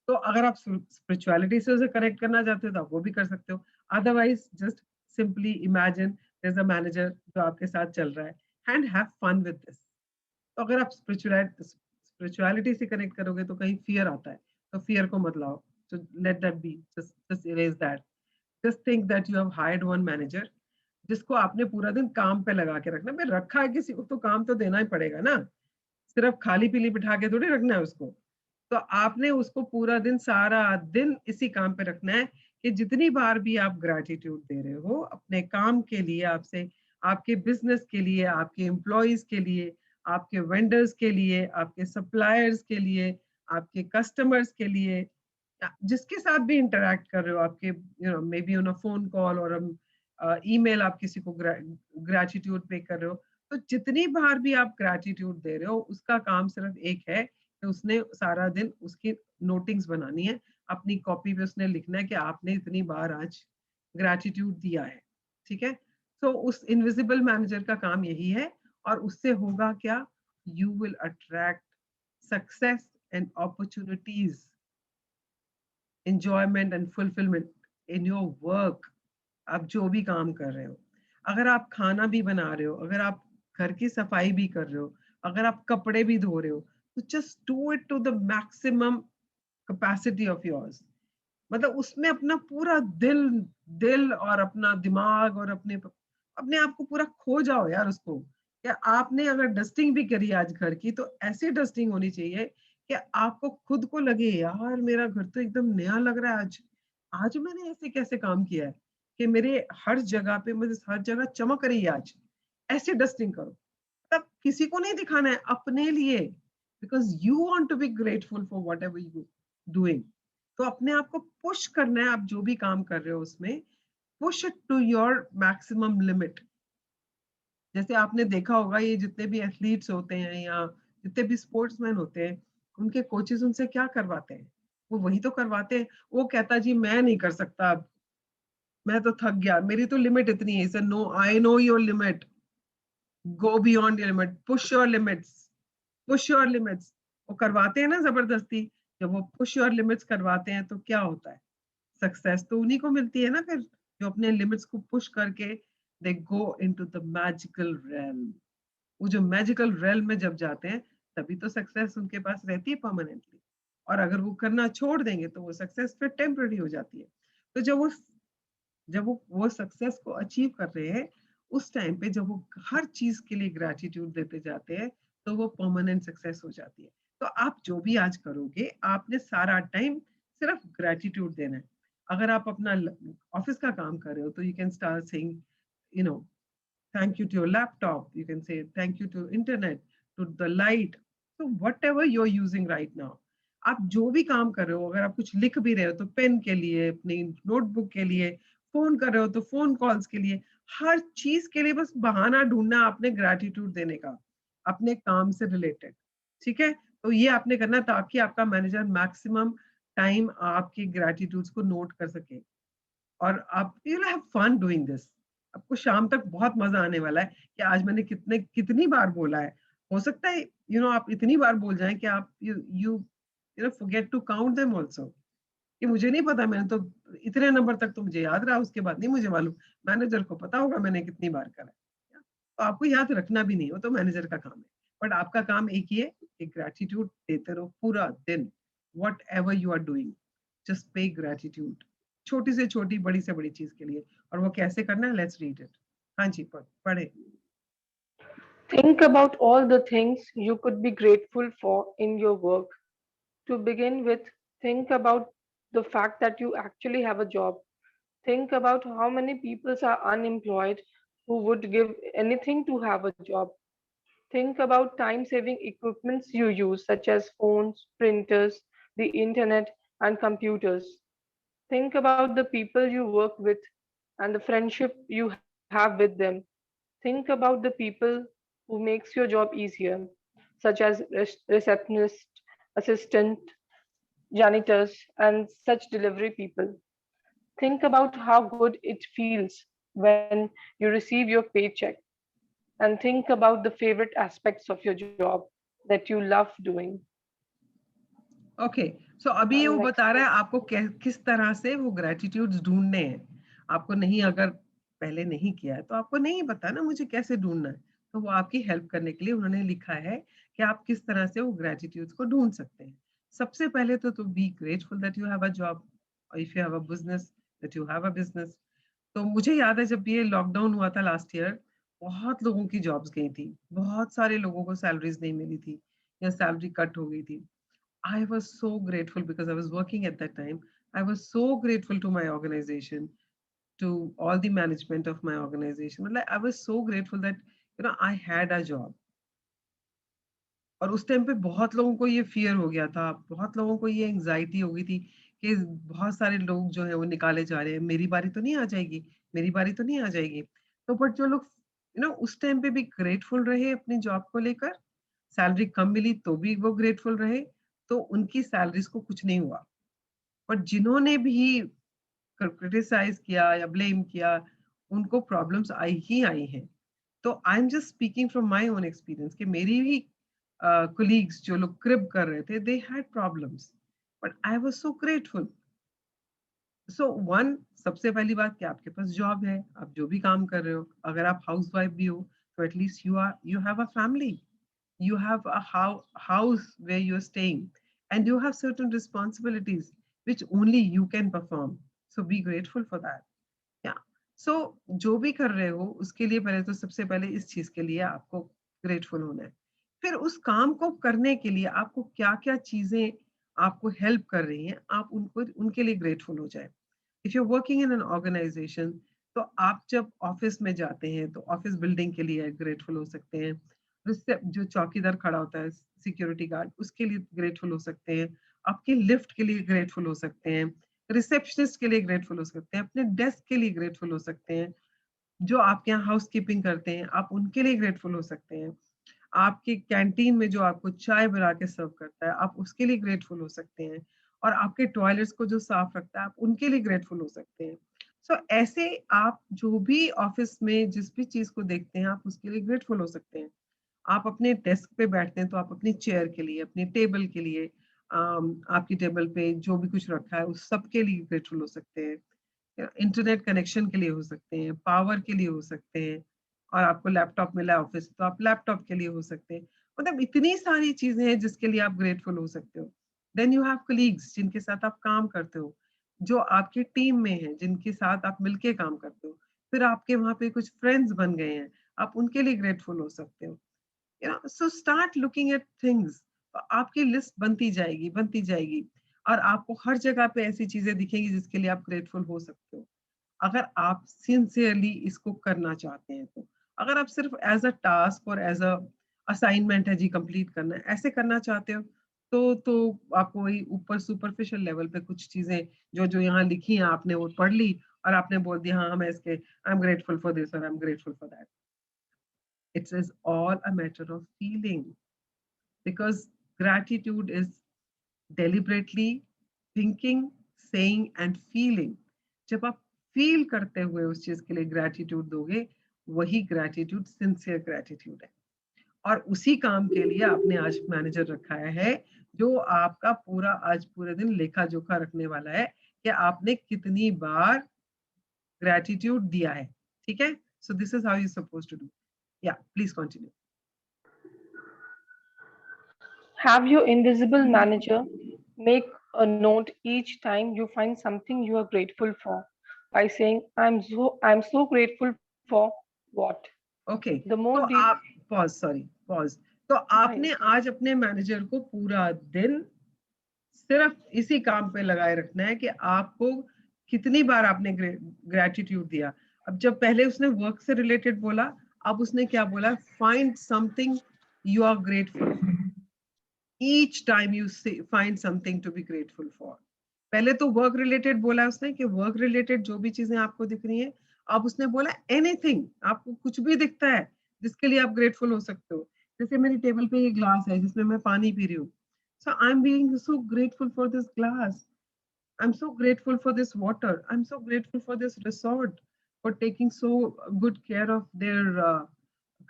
तो अगर आप स्पिरिचुअलिटी से उसे कनेक्ट करना चाहते हो तो आप वो भी कर सकते हो. Otherwise just simply imagine there is a manager जो आपके साथ चल रहा है and have fun with this. तो अगर आप स्पिरिचुअलिटी से कनेक्ट करोगे तो कहीं फियर आता है, तो फियर को मत लाओ. So let that be. Just erase that. Just think that you have hired one manager जिसको आपने पूरा दिन काम पे लगा के रखना. भाई रखा है किसी को तो काम तो देना ही पड़ेगा ना. सिर्फ खाली पीली बिठा के थोड़ी रखना है उसको. तो आपने उसको पूरा दिन सारा दिन इसी काम पे रखना है कि जितनी बार भी आप ग्रेटिट्यूड दे रहे हो अपने काम के लिए, आपसे, आपके बिजनेस के लिए, आपके एम्प्लॉयज के लिए, आपके वेंडर्स के लिए, आपके सप्लायर्स के लिए, आपके कस्टमर्स के लिए, जिसके साथ भी इंटरेक्ट कर रहे हो, आपके may be on a phone call और ईमेल आप किसी को ग्रेटिट्यूड पे कर रहे हो. तो जितनी बार भी आप ग्रेटिट्यूड दे रहे हो उसका काम सिर्फ एक है कि उसने सारा दिन उसकी नोटिंग्स बनानी है. अपनी कॉपी पे उसने लिखना है कि आपने इतनी बार आज ग्रेटिट्यूड दिया है. ठीक है. तो उस इनविजिबल मैनेजर का काम यही है. और उससे होगा क्या? You will attract success and opportunities, enjoyment and fulfillment in your work. आप जो भी काम कर रहे हो, अगर आप खाना भी बना रहे हो, अगर आप घर की सफाई भी कर रहे हो, अगर आप कपड़े भी धो रहे हो, तो just do it to the maximum capacity of yours. मतलब उसमें अपना पूरा दिल दिल और अपना दिमाग और अपने अपने आप को पूरा खो जाओ यार उसको. क्या आपने अगर डस्टिंग भी करी आज घर की तो ऐसी डस्टिंग होनी चाहिए कि आपको खुद को लगे यार मेरा घर तो एकदम नया लग रहा है आज. आज मैंने ऐसे कैसे काम किया है कि मेरे हर जगह पे मुझे हर जगह चमक रही है आज. ऐसे डस्टिंग करो. तब किसी को नहीं दिखाना है, अपने लिए, because you want to be grateful for whatever you doing. तो अपने आप को पुश करना है. आप जो भी काम कर रहे हो उसमें push it to your maximum limit. जैसे आपने देखा होगा ये जितने भी एथलीट्स होते हैं या जितने भी स्पोर्ट्समैन होते हैं, उनके कोचेस उनसे क्या करवाते हैं? वो वही तो करवाते हैं. वो कहता जी मैं नहीं कर सकता अब, मैं तो थक गया, मेरी तो लिमिट इतनी है. No, I know your limit, go beyond your limit, push your limits, push your limits. वो करवाते हैं ना जबरदस्ती. जब वो पुश योर लिमिट्स करवाते हैं तो क्या होता है? सक्सेस तो उन्हीं को मिलती है ना फिर, जो अपने लिमिट्स को पुश करके they go into the magical realm. वो जो मैजिकल रेल्म में जब जाते हैं तभी तो सक्सेस उनके पास रहती है परमानेंटली. और अगर वो करना छोड़ देंगे तो वो सक्सेस फिर टेम्पररी हो जाती है. तो जब वो सक्सेस को अचीव कर रहे हैं उस टाइम पे जब वो हर चीज के लिए ग्रेटिट्यूड देते जाते हैं तो वो परमानेंट सक्सेस हो जाती है. तो आप जो भी आज करोगे आपने सारा टाइम सिर्फ ग्रेटिट्यूड देना है. अगर आप अपना ऑफिस का काम कर रहे हो तो you can start saying you know thank you to your laptop, you can say thank you to internet, to the light, so whatever you're using right now. आप जो भी काम कर रहे हो, अगर आप कुछ लिख भी रहे हो तो पेन के लिए, अपनी नोटबुक के लिए, फोन कर रहे हो तो फोन कॉल्स के लिए, हर चीज के लिए बस बहाना ढूंढना आपने ग्रेटिट्यूड देने का अपने काम से रिलेटेड. ठीक है. तो ये आपने करना ताकि आपका मैनेजर मैक्सिमम टाइम आपके ग्रेटिट्यूड्स को नोट कर सके. और आप you have fun doing this. आपको शाम तक बहुत मजा आने वाला है कि आज मैंने कितनी बार बोला है. हो सकता है आप इतनी बार बोल जाएं कि आप you forget to count them also. कि मुझे नहीं पता, मैंने तो इतने नंबर तक तो मुझे याद रहा, उसके बाद नहीं मुझे मालूम. मैनेजर को पता होगा मैंने कितनी बार करा है. तो आपको याद रखना भी नहीं, वो तो मैनेजर का काम है. बट आपका काम एक ही है कि ग्रेटिट्यूड देते रहो पूरा दिन. Whatever you are doing just pay gratitude, छोटी से छोटी बड़ी से बड़ी चीज के लिए. और वो कैसे करना है, लेट्स रीड इट. हाँ जी, पढ़े. Think about all the things you could be grateful for in your work. To begin with, think about the fact that you actually have a job. Think about how many people are unemployed who would give anything to have a job. Think about time saving equipments you use, such as phones, printers, the internet, and computers. Think about the people you work with and the friendship you have with them. Think about the people who makes your job easier, such as receptionist, assistant, janitors, and such delivery people. Think about how good it feels when you receive your paycheck, and think about the favorite aspects of your job that you love doing. Okay so अभी ये वो Next बता रहा है question. आपको किस तरह से वो ग्रेटिट्यूड्स ढूंढने हैं। आपको नहीं, अगर पहले नहीं किया है तो आपको नहीं पता ना मुझे कैसे ढूंढना है, तो वो आपकी हेल्प करने के लिए उन्होंने लिखा है कि आप किस तरह से वो ग्रेटिट्यूड्स को ढूंढ सकते हैं। सबसे पहले तो be grateful that you have a job, और if you have a business that you have a business. तो मुझे याद है जब ये लॉकडाउन हुआ था लास्ट ईयर, बहुत लोगों की जॉब्स गई थी, बहुत सारे लोगों को सैलरीज नहीं मिली थी या सैलरी कट हो गई थी। I was so grateful because I was working at that time. I was so grateful to my organization, to all the management of my organization. Like, I was so grateful that I had a job. और उस time पे बहुत लोगों को ये fear हो गया था, बहुत लोगों को ये एंजाइटी हो गई थी कि बहुत सारे लोग जो है वो निकाले जा रहे हैं, मेरी बारी तो नहीं आ जाएगी, मेरी बारी तो नहीं आ जाएगी। तो बट जो लोग उस टाइम पे भी ग्रेटफुल रहे अपनी जॉब को लेकर, सैलरी कम मिली तो भी वो ग्रेटफुल रहे, तो उनकी सैलरीज को कुछ नहीं हुआ। बट जिन्होंने भी क्रिटिसाइज किया या ब्लेम किया, उनको प्रॉब्लम्स आई ही आई हैं। तो I am just speaking from my own experience कि मेरी भी colleagues जो लोग क्रिब कर रहे थे, they had problems, but I was so grateful. So one, सबसे पहली बात कि आपके पास जॉब है, आप जो भी काम कर रहे हो, अगर आप हाउस वाइफ भी हो तो at least you have a family, you have a house where you're staying, and you have certain responsibilities which only you can perform. So be grateful for that. Yeah. So जो भी कर रहे हो उसके लिए पहले तो सबसे पहले इस चीज के लिए आपको ग्रेटफुल होना है। फिर उस काम को करने के लिए आपको क्या-क्या चीजें आपको हेल्प कर रही हैं, आप उनके लिए ग्रेटफुल हो जाए। If you are working in an organisation, तो आप जब ऑफिस में जाते हैं तो ऑफिस बिल्डिंग के लिए ग्रेटफुल हो सकते हैं। उससे जो चौकीदार खड़ा होता है, सिक्योरिटी गार्ड, उसके लिए ग्रेटफुल हो सकते हैं। आपके लिफ्ट के लिए ग्रेटफुल हो सकते हैं, रिसेप्शनिस्ट के लिए ग्रेटफुल हो सकते हैं, अपने डेस्क के लिए ग्रेटफुल हो सकते हैं, जो आपके यहाँ हाउस कीपिंग करते हैं आप उनके लिए ग्रेटफुल हो सकते हैं, आपके कैंटीन में जो आपको चाय बना के सर्व करता है आप उसके लिए ग्रेटफुल हो सकते हैं, और आपके टॉयलेट्स को जो साफ रखता है आप उनके लिए ग्रेटफुल हो सकते हैं। सो ऐसे आप जो भी ऑफिस में जिस भी चीज को देखते हैं आप उसके लिए ग्रेटफुल हो सकते हैं। आप अपने डेस्क पे बैठते हैं तो आप अपनी चेयर के लिए, अपनी टेबल के लिए, आपकी टेबल पे जो भी कुछ रखा है उस सब के लिए ग्रेटफुल हो सकते हैं। इंटरनेट कनेक्शन के लिए हो सकते हैं, पावर के लिए हो सकते हैं, और आपको लैपटॉप मिला ऑफिस तो आप लैपटॉप के लिए हो सकते हैं। मतलब इतनी सारी चीजें हैं जिसके लिए आप ग्रेटफुल हो सकते हो। देन यू हैव कलीग्स जिनके साथ आप काम करते हो, जो आपकी टीम में हैं, जिनके साथ आप मिलके काम करते हो। फिर आपके वहाँ पे कुछ फ्रेंड्स बन गए हैं, आप उनके लिए ग्रेटफुल हो सकते हो। So start looking at things, आपकी लिस्ट बनती जाएगी, और आपको हर जगह पे ऐसी चीजें दिखेंगी जिसके लिए आप ग्रेटफुल हो सकते हो, अगर आप सिंसियरली इसको करना चाहते हैं तो। अगर आप सिर्फ एज अ टास्क और एज अ असाइनमेंट है जी कंप्लीट करना है ऐसे करना चाहते हो, तो आपको वही ऊपर सुपरफिशियल लेवल पे कुछ चीजें जो जो यहाँ लिखी हैं आपने वो पढ़ ली और आपने बोल दिया हाँ मैं इसके I am grateful for this और I am grateful for that. It is all a matter of feeling, because gratitude is deliberately thinking, saying and feeling. जब आप फील करते हुए उस चीज के लिए ग्रेटिट्यूड दोगे, वही ग्रेटिट्यूड सिंसियर ग्रेटिट्यूड है। और उसी काम के लिए आपने आज मैनेजर रखा है जो आपका पूरा आज पूरे दिन लेखा जोखा रखने वाला है कि आपने कितनी बार ग्रेटिट्यूड दिया है। ठीक है, so this is how you suppose to do. या please continue. Have your invisible manager make a note each time you find something you are grateful for by saying, I'm so grateful for what? Okay The more तो deep आप pause, sorry pause. तो आपने आज अपने manager को पूरा दिन सिर्फ इसी काम पे लगाए रखना है कि आपको कितनी बार आपने ग्रेटिट्यूड दिया। अब जब पहले उसने वर्क से रिलेटेड बोला, अब उसने क्या बोला, find something you are grateful for. Each time you find something to be grateful for. पहले तो वर्क रिलेटेड बोला उसने कि वर्क रिलेटेड जो भी चीजें आपको दिख रही हैं, अब उसने बोला एनीथिंग, आपको कुछ भी दिखता है जिसके लिए आप ग्रेटफुल हो सकते हो। जैसे मेरी टेबल पे ये ग्लास है जिसमें मैं पानी पी रही हूँ, so I'm being so grateful for this glass. I'm so grateful for this water. I'm so grateful for this resort for taking so good care of their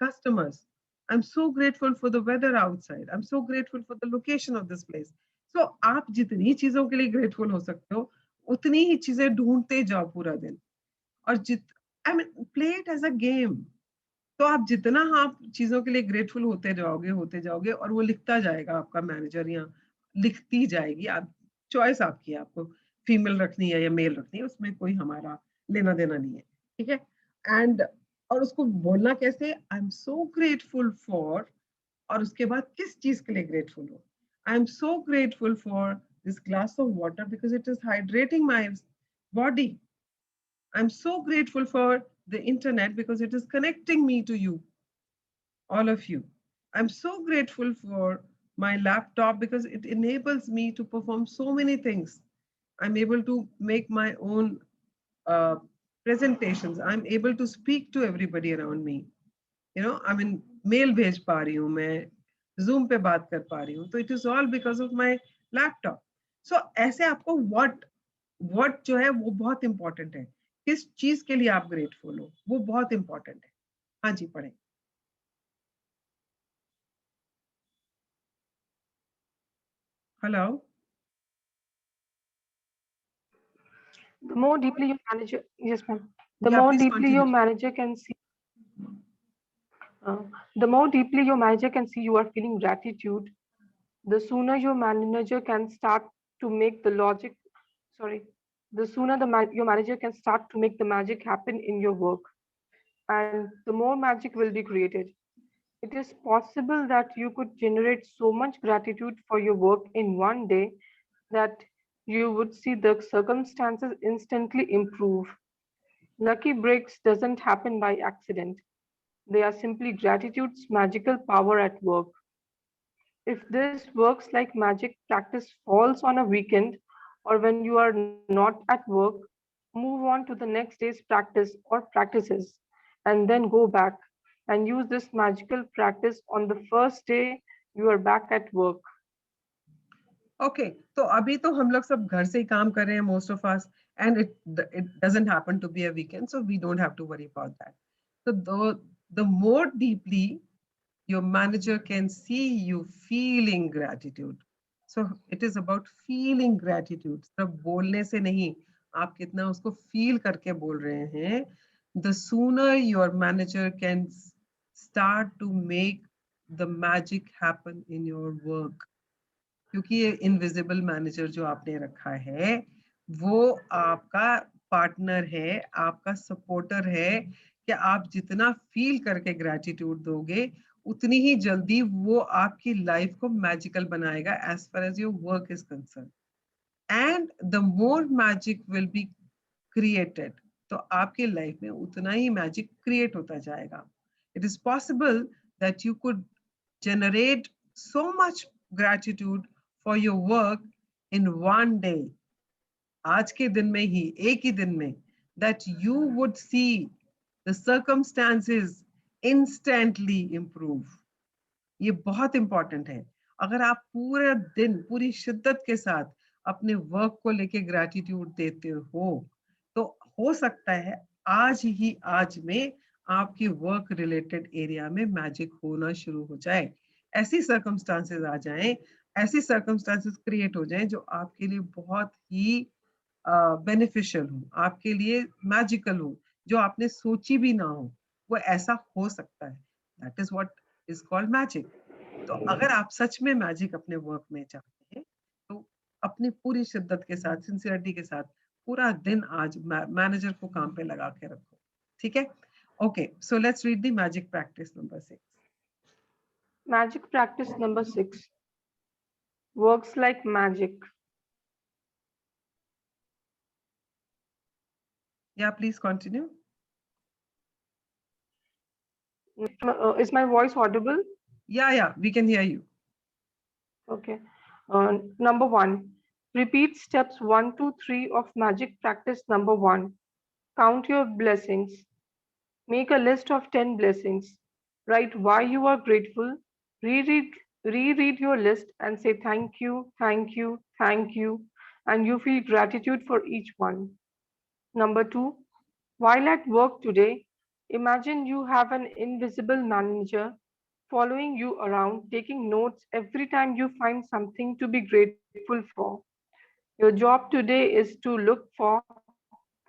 customers. I'm so grateful for the weather outside. I'm so grateful for the location of this place. So आप जितनी चीजों के लिए grateful हो सकते हो, उतनी ही चीजें ढूंढते जाओ पूरा दिन। और I mean, play it as a game. तो आप जितना आप चीजों के लिए ग्रेटफुल होते जाओगे और वो लिखता जाएगा, आपका मैनेजर या लिखती जाएगी। आप चॉइस आपकी है, आपको फीमेल रखनी है या मेल रखनी है, उसमें कोई हमारा लेना देना नहीं है, ठीक है। एंड और उसको बोलना कैसे, I am so grateful for, और उसके बाद किस चीज के लिए ग्रेटफुल हो। I am so grateful for this glass of water because it is hydrating my body. I'm so grateful for the internet because it is connecting me to you, all of you. I'm so grateful for my laptop because it enables me to perform so many things. I'm able to make my own presentations. I'm able to speak to everybody around me. You know, I mean, mail भेज पा रही हूँ मैं, Zoom पे बात कर पा रही हूँ, तो it is all because of my laptop. So ऐसे आपको what जो है वो बहुत important है। किस चीज के लिए आप ग्रेटफुल हो वो बहुत इंपॉर्टेंट है। हाँ जी, पढ़े। Hello. The more deeply your manager, yes ma'am, the Yeah, more please deeply your continue. manager can see, the more deeply your manager can see you are feeling gratitude, the sooner your manager can start to make the logic, sorry, the sooner your manager can start to make the magic happen in your work, and the more magic will be created. It is possible that you could generate so much gratitude for your work in one day that you would see the circumstances instantly improve. Lucky breaks doesn't happen by accident. They are simply gratitude's magical power at work. If this works like magic, practice falls on a weekend or when you are not at work, move on to the next day's practice or practices, and then go back and use this magical practice on the first day you are back at work. Okay, तो अभी तो हम लोग सब घर से ही काम कर रहे हैं, most of us, and it doesn't happen to be a weekend, so we don't have to worry about that. So the more deeply your manager can see you feeling gratitude. So it is about feeling gratitude. सिर्फ बोलने से नहीं, आप कितना उसको feel करके बोल रहे हैं, the sooner your manager can start to make the magic happen in your work. क्योंकि ये इनविजिबल मैनेजर जो आपने रखा है वो आपका पार्टनर है, आपका सपोर्टर है, कि आप जितना फील करके ग्रेटिट्यूड दोगे उतनी ही जल्दी वो आपकी लाइफ को मैजिकल बनाएगा as far as your work is concern, and the more magic will be created. तो आपके लाइफ में उतना ही मैजिक क्रिएट होता जाएगा। It is possible that you could generate so much gratitude for your work in one day, आज के दिन में ही, एक ही दिन में, that you would see the circumstances instantly improve. ये बहुत इंपॉर्टेंट है। अगर आप पूरे दिन पूरी शिद्दत के साथ अपने वर्क को लेके ग्रेटिट्यूड देते हो तो हो सकता है आज में आपकी वर्क रिलेटेड एरिया में मैजिक होना शुरू हो जाए। ऐसी सर्कमस्टांसेस आ जाएं, ऐसी सर्कमस्टांसेस क्रिएट हो जाएं जो आपके लिए बहुत ही बेनिफिशियल हो, आपके लिए मैजिकल हो, जो आपने सोची भी ना हो, वो ऐसा हो सकता है। That is what is called magic. तो अगर आप सच में मैजिक अपने वर्क में चाहते हैं तो अपनी पूरी शिद्दत के साथ, सिंसियरिटी के साथ पूरा दिन आज मैनेजर को काम पे लगा के रखो, ठीक है। Okay, so let's read the magic practice number 6. Magic practice number 6. Works like magic. Yeah, please continue. Is my voice audible? Yeah, we can hear you. Okay. Number 1. Repeat steps 1 to 3 of magic practice number 1. Count your blessings. Make a list of 10 blessings. Write why you are grateful. Reread, reread your list and say thank you, thank you, thank you, and you feel gratitude for each one. Number 2. While at work today, imagine you have an invisible manager following you around, taking notes every time you find something to be grateful for. Your job today is to look for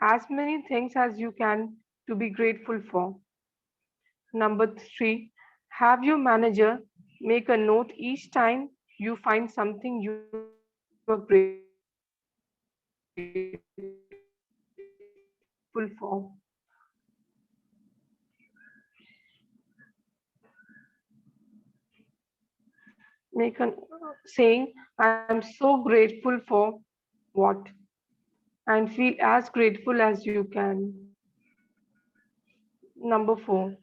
as many things as you can to be grateful for. Number 3, have your manager make a note each time you find something you are grateful for. Make a saying, I'm so grateful for what, and feel as grateful as you can. Number 4,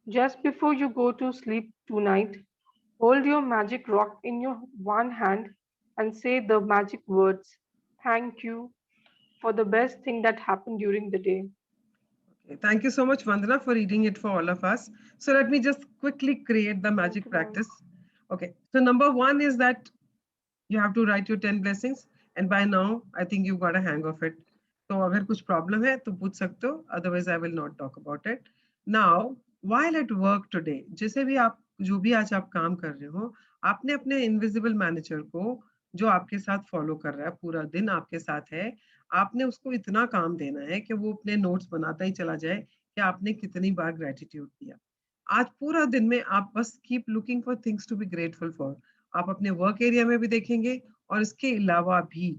just before you go to sleep tonight, hold your magic rock in your one hand and say the magic words, thank you for the best thing that happened during the day. Okay, thank you so much, Vandana, for reading it for all of us. So let me just quickly create the Thank magic you, ma'am. practice. Okay, so number 1 is that you have to write your 10 blessings, and by now I think you got a hang of it. तो अगर कुछ problem है तो पूछ सकते हो, otherwise I will not talk about it. Now, while at work today, जैसे भी आप जो भी आज आप काम कर रहे हो, आपने अपने इनविजिबल मैनेजर को जो आपके साथ फॉलो कर रहा है, पूरा दिन आपके साथ है, आपने उसको इतना काम देना है कि वो अपने नोट्स बनाता ही चला जाए कि आपने कितनी बार ग्रेटिट्यूड दिया. आज पूरा दिन में आप बस keep looking for things to be grateful for. आप अपने वर्क एरिया में भी देखेंगे और इसके अलावा भी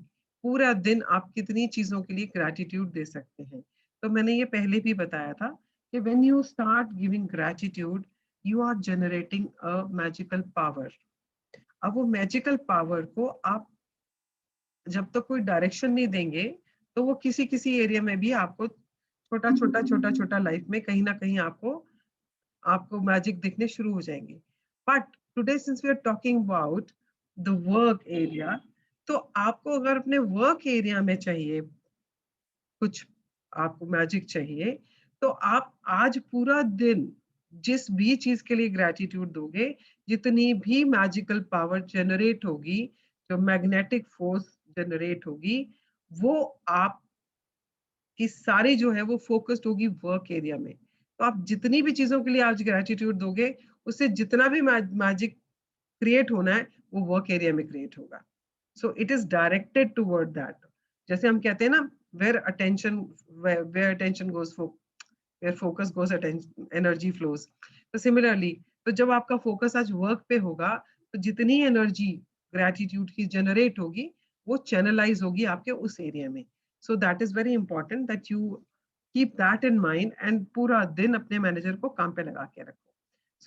पूरा दिन आप कितनी चीजों के लिए ग्रैटिट्यूड दे सकते हैं. तो मैंने ये पहले भी बताया था कि when you start giving gratitude you are generating a magical power. अब वो मैजिकल पावर को आप जब तक कोई डायरेक्शन नहीं देंगे तो वो किसी किसी एरिया में भी आपको छोटा छोटा लाइफ में कहीं ना कहीं आपको मैजिक दिखने शुरू हो जाएंगे. But today since we are talking about the work area, तो आपको अगर अपने वर्क एरिया में चाहिए कुछ, आपको मैजिक चाहिए, तो आप आज पूरा दिन जिस भी चीज के लिए ग्रेटिट्यूड दोगे, जितनी भी मैजिकल पावर जनरेट होगी, जो मैग्नेटिक फोर्स जनरेट होगी, वो आप की सारी जो है वो फोकस्ड होगी वर्क एरिया में. तो आप जितनी भी चीजों के लिए आज ग्रेटिट्यूड दोगे, उससे जितना भी मैजिक क्रिएट होना है वो वर्क एरिया में क्रिएट होगा. So it is directed toward that. जैसे हम कहते हैं ना, where attention goes, where focus goes, energy flows. तो similarly, तो जब आपका फोकस आज वर्क पे होगा, तो जितनी एनर्जी ग्रेटिट्यूड की जनरेट होगी वो चैनलाइज होगी आपके उस एरिया में. सो that is very important that you keep that in mind and पूरा दिन अपने मैनेजर को काम पे लगा के रखो.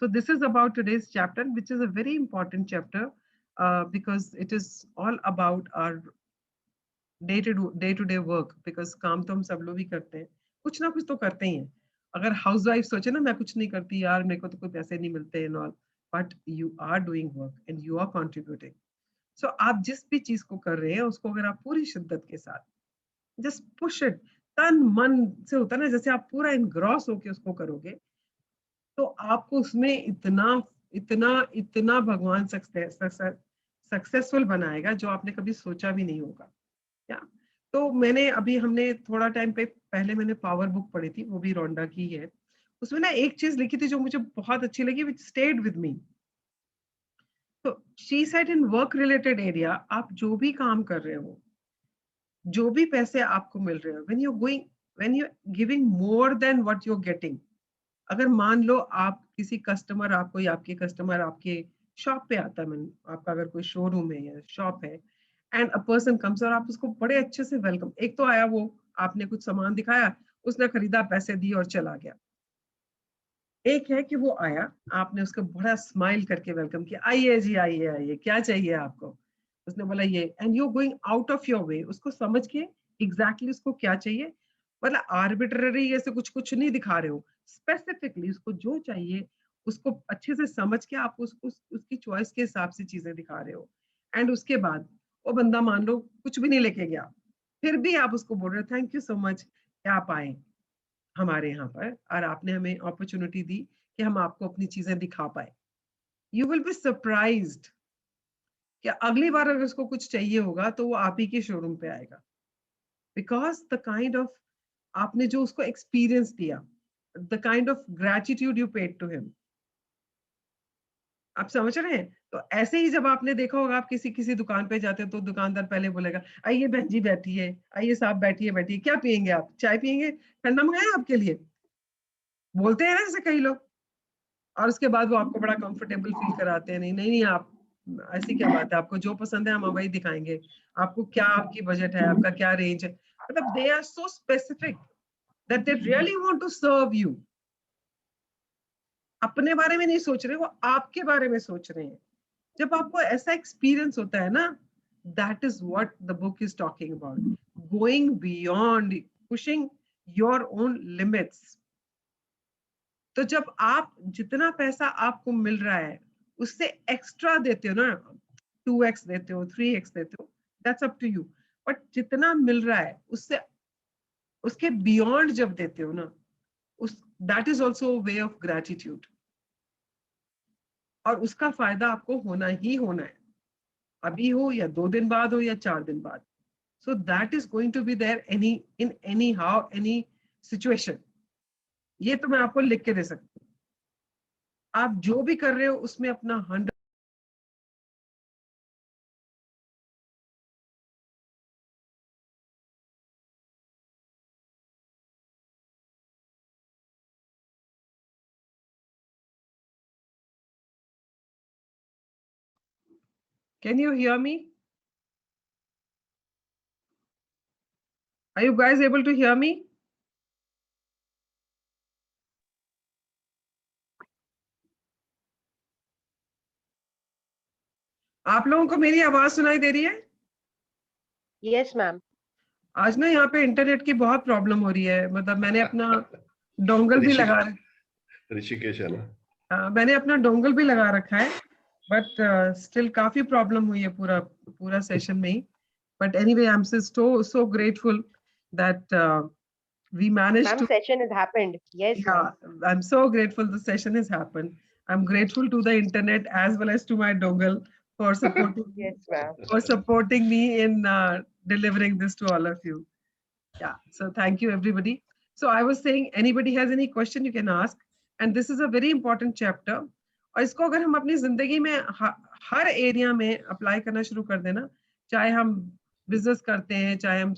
So this is about today's chapter, which is a very important chapter because it is all about our day to day work. Because काम तो हम सब लोग ही करते हैं, कुछ ना कुछ तो करते ही हैं. अगर हाउस वाइफ सोचे ना मैं कुछ नहीं करती यार, मेरे को तो कोई पैसे नहीं मिलते and all, but you are doing work and you are contributing. So आप जिस भी चीज को कर रहे हैं उसको अगर आप पूरी शिद्दत के साथ जस्ट पुश इट, तन मन से होता है ना, जैसे आप पूरा इनग्रॉस होके उसको करोगे, तो आपको उसमें इतना इतना इतना भगवान सक्सेसफुल बनाएगा जो आपने कभी सोचा भी नहीं होगा. क्या तो मैंने अभी हमने थोड़ा टाइम पे पहले मैंने पावर बुक पढ़ी थी, वो भी रोंडा की है. उसमें ना एक चीज लिखी थी जो मुझे बहुत अच्छी लगी, विच स्टेड विद मी. तो she said in work related area, आप जो भी काम कर रहे हो, जो भी पैसे आपको मिल रहे हो, when you're giving more than what you're getting, अगर मान लो आप किसी कस्टमर, आपको या आपके कस्टमर आपके शॉप पे आता है, आपका अगर कोई शोरूम है या शॉप है, एंड अ पर्सन कम्स और आप उसको बड़े अच्छे से वेलकम, एक तो आया वो, आपने कुछ सामान दिखाया, उसने खरीदा, पैसे दिए और चला गया. एक है कि वो आया, आपने उसको बड़ा स्माइल करके वेलकम किया, आइए जी आइए आइए, क्या चाहिए आपको, उसने बोला ये, and you going out of your way उसको समझ के एग्जैक्टली उसको क्या चाहिए, मतलब आर्बिट्ररी ऐसे कुछ कुछ नहीं दिखा रहे हो, स्पेसिफिकली उसको जो चाहिए उसको अच्छे से समझ के आप उसको उसकी चॉइस के हिसाब से चीजें दिखा रहे हो। एंड उसके बाद वो बंदा मान लो कुछ भी नहीं लेके गया, फिर भी आप उसको बोल रहे हो थैंक यू सो मच कि आप आए हमारे यहाँ पर और आपने हमें अपॉर्चुनिटी दी कि हम आपको अपनी चीजें दिखा पाए। यू विल बी सरप्राइज्ड कि अगली बार अगर उसको कुछ चाहिए होगा तो वो आप ही के शोरूम पे आएगा, बिकॉज द काइंड ऑफ आपने जो उसको एक्सपीरियंस दिया, the kind of gratitude you paid to him. आप समझ रहे हैं? तो ऐसे ही जब आपने देखा होगा, आप किसी किसी दुकान पे जाते हैं तो दुकानदार पहले बोलेगा आइए बहन जी बैठिए, आइए साहब बैठिए बैठिए, क्या पियेंगे आप, चाय पियेंगे, ठंडा मंगाए आपके लिए, बोलते हैं ना ऐसे कई लोग। और उसके बाद वो आपको बड़ा कंफर्टेबल फील कराते हैं, नहीं नहीं नहीं आप ऐसी क्या बात है, आपको जो पसंद है हम वही दिखाएंगे, आपको क्या, आपकी बजट है, आपका क्या रेंज है, मतलब they are so specific that they really want to serve you. अपने बारे में नहीं सोच रहे, वो आपके बारे में सोच रहे हैं। जब आपको ऐसा एक्सपीरियंस होता है ना, that is what the book is talking about, going beyond, pushing your own limits. तो जब आप जितना पैसा आपको मिल रहा है उससे एक्स्ट्रा देते हो ना, 2x देते हो, 3x देते हो, that's up to you, but जितना मिल रहा है उससे उसके बियॉन्ड जब देते हो ना, उस that is also way of gratitude, और उसका फायदा आपको होना ही होना है, अभी हो या 2 दिन बाद हो या 4 दिन बाद। So that is going to be there any in any how any situation. ये तो मैं आपको लिख के दे सकती हूँ, आप जो भी कर रहे हो उसमें अपना 100। Can you hear me? Are you guys able to hear me? आप लोगों को मेरी आवाज सुनाई दे रही है? Yes ma'am. आज ना यहाँ पे इंटरनेट की बहुत प्रॉब्लम हो रही है, मतलब मैंने अपना डोंगल भी लगा ऋषिकेश है ना, मैंने अपना डोंगल भी लगा रखा है, बट स्टिल काफी प्रॉब्लम हुई है पूरा पूरा सेशन में ही। But anyway I am so grateful that we managed Ma'am, to, session has happened. Yes, yeah, ma'am. I'm so grateful the session has happened. I'm grateful to the internet as well as to my dongle for supporting Yes, ma'am. for supporting me in delivering this to all of you. Yeah, so thank you everybody. So I was saying, anybody has any question you can ask, and this is a very important chapter. और इसको अगर हम अपनी जिंदगी में हर area में apply करना शुरू कर देना, चाहे हम बिजनेस करते हैं, चाहे हम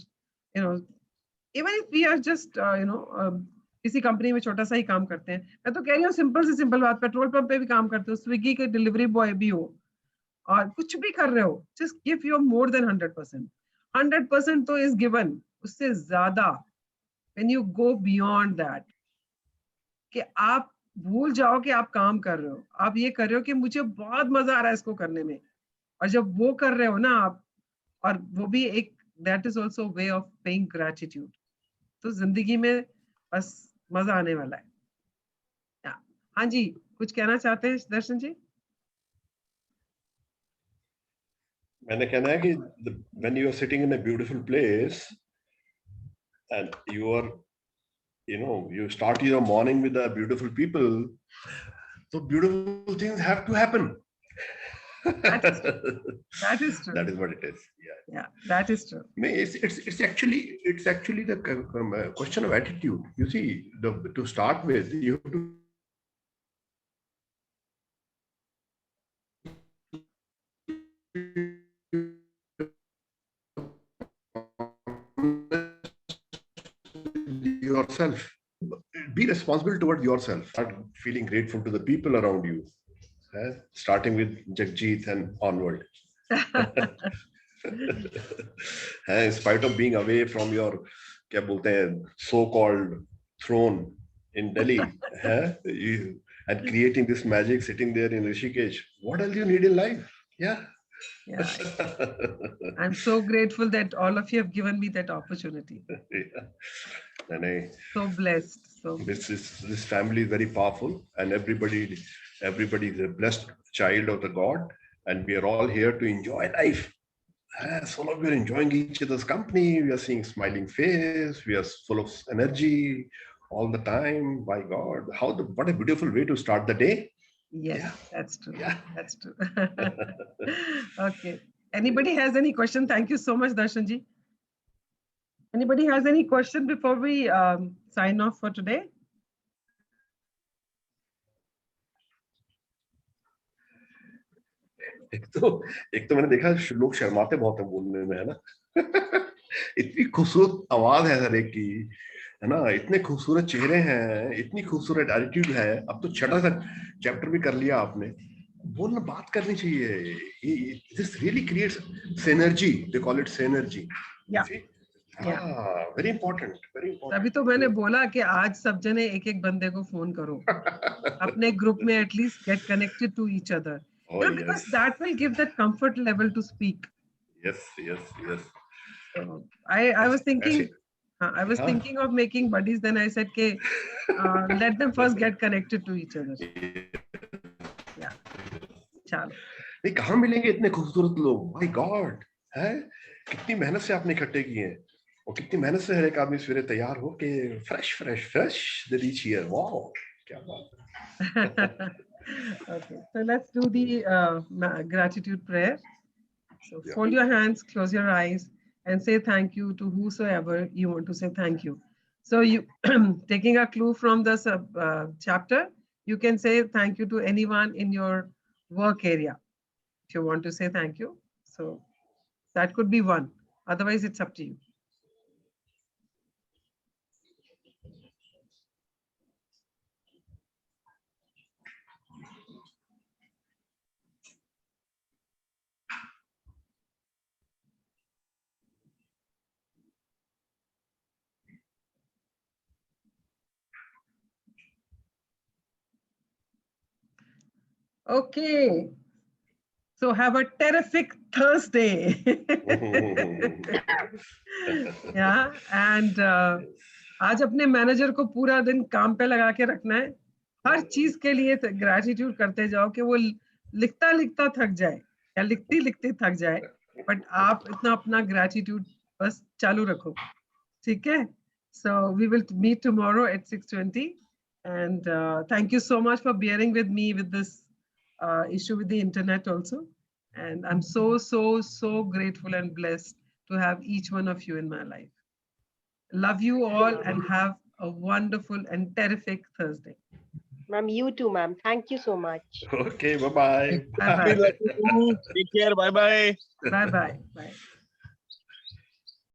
even if we are just किसी कंपनी में छोटा सा ही काम करते हैं, मैं तो कह रही हूँ सिंपल से सिंपल बात, पेट्रोल पंप पे भी काम करते हो, स्विगी के डिलीवरी बॉय भी हो, और कुछ भी कर रहे हो, just give your more than 100%। 100% तो इज गिवन, उससे ज्यादा when you go beyond that, कि आप भूल जाओ कि आप काम कर रहे हो, आप ये कर रहे हो कि मुझे बहुत मजा आ रहा है इसको करने में, और जब वो कर रहे हो ना आप, और वो भी एक, that is also way of paying gratitude, तो जिंदगी में बस मजा आने वाला है। हाँ जी, कुछ कहना चाहते हैं दर्शन जी? मैंने कहना है कि when you are sitting in a beautiful place and you are, you start your morning with the beautiful people, so beautiful things have to happen. That is true. That is what it is. Yeah, that is true. It's actually the question of attitude. You see, to start with, you have to yourself, be responsible towards yourself, start feeling grateful to the people around you, starting with Jagjit and onward. In spite of being away from your so-called throne, in Delhi, and creating this magic, sitting there in Rishikesh. What else you need in life? Yeah. Yeah. I'm so grateful that all of you have given me that opportunity. Yeah. And so blessed. So this family is very powerful, and everybody is a blessed child of the God, and we are all here to enjoy life. So long we are enjoying each other's company. We are seeing smiling face. We are full of energy all the time. My God, what a beautiful way to start the day. Yes, Yeah. That's true. Yeah. That's true. Okay. Anybody has any question? Thank you so much, Darshanji. Anybody has any question before we sign off for today? एक तो मैंने देखा लोग शर्माते बहुत हैं बोलने में, है ना? इतनी खूबसूरत आवाज है हर एक की, है ना? इतने खूबसूरत चेहरे हैं, इतनी खूबसूरत एटीट्यूड है. अब तो छठा सा चैप्टर भी कर लिया आपने. बोलना, बात करनी चाहिए. This really creates synergy. They call it synergy. Yeah. Very important. Very important. अभी तो मैंने बोला कि आज सब जने एक बंदे को फोन करो. अपने ग्रुप में at least get connected to each other. Because that will give that comfort level to speak. Yes. So I was thinking, thinking of making buddies. Then I said, "Okay, let them first get connected to each other." Yeah. चलो. नहीं, कहाँ मिलेंगे इतने खूबसूरत लोग? My God, है? कितनी मेहनत से आपने इकट्ठे किए हैं, और कितनी मेहनत से हर एक आदमी सवेरे तैयार हो के fresh they reach here. Wow, क्या बात. Okay, so let's do the gratitude prayer. So fold your hands, close your eyes, and say thank you to whosoever you want to say thank you. So you, taking a clue from the chapter, you can say thank you to anyone in your work area if you want to say thank you. So that could be one. Otherwise, it's up to you. Okay. So have a terrific Thursday. Yeah, and आज अपने manager को पूरा दिन काम पे लगा के रखना है. हर चीज के लिए ग्रेटिट्यूड करते जाओ कि वो लिखता थक जाए या लिखते थक जाए, बट आप इतना अपना ग्रेटिट्यूड बस चालू रखो. ठीक है? So we will meet tomorrow at 6:20, and thank you so much for bearing with me with this issue with the internet also. And I'm so grateful and blessed to have each one of you in my life. Love you all and have a wonderful and terrific Thursday. Ma'am, you too, ma'am. Thank you so much. Okay, bye-bye. Bye-bye. Take care. Bye-bye. Bye-bye. Bye.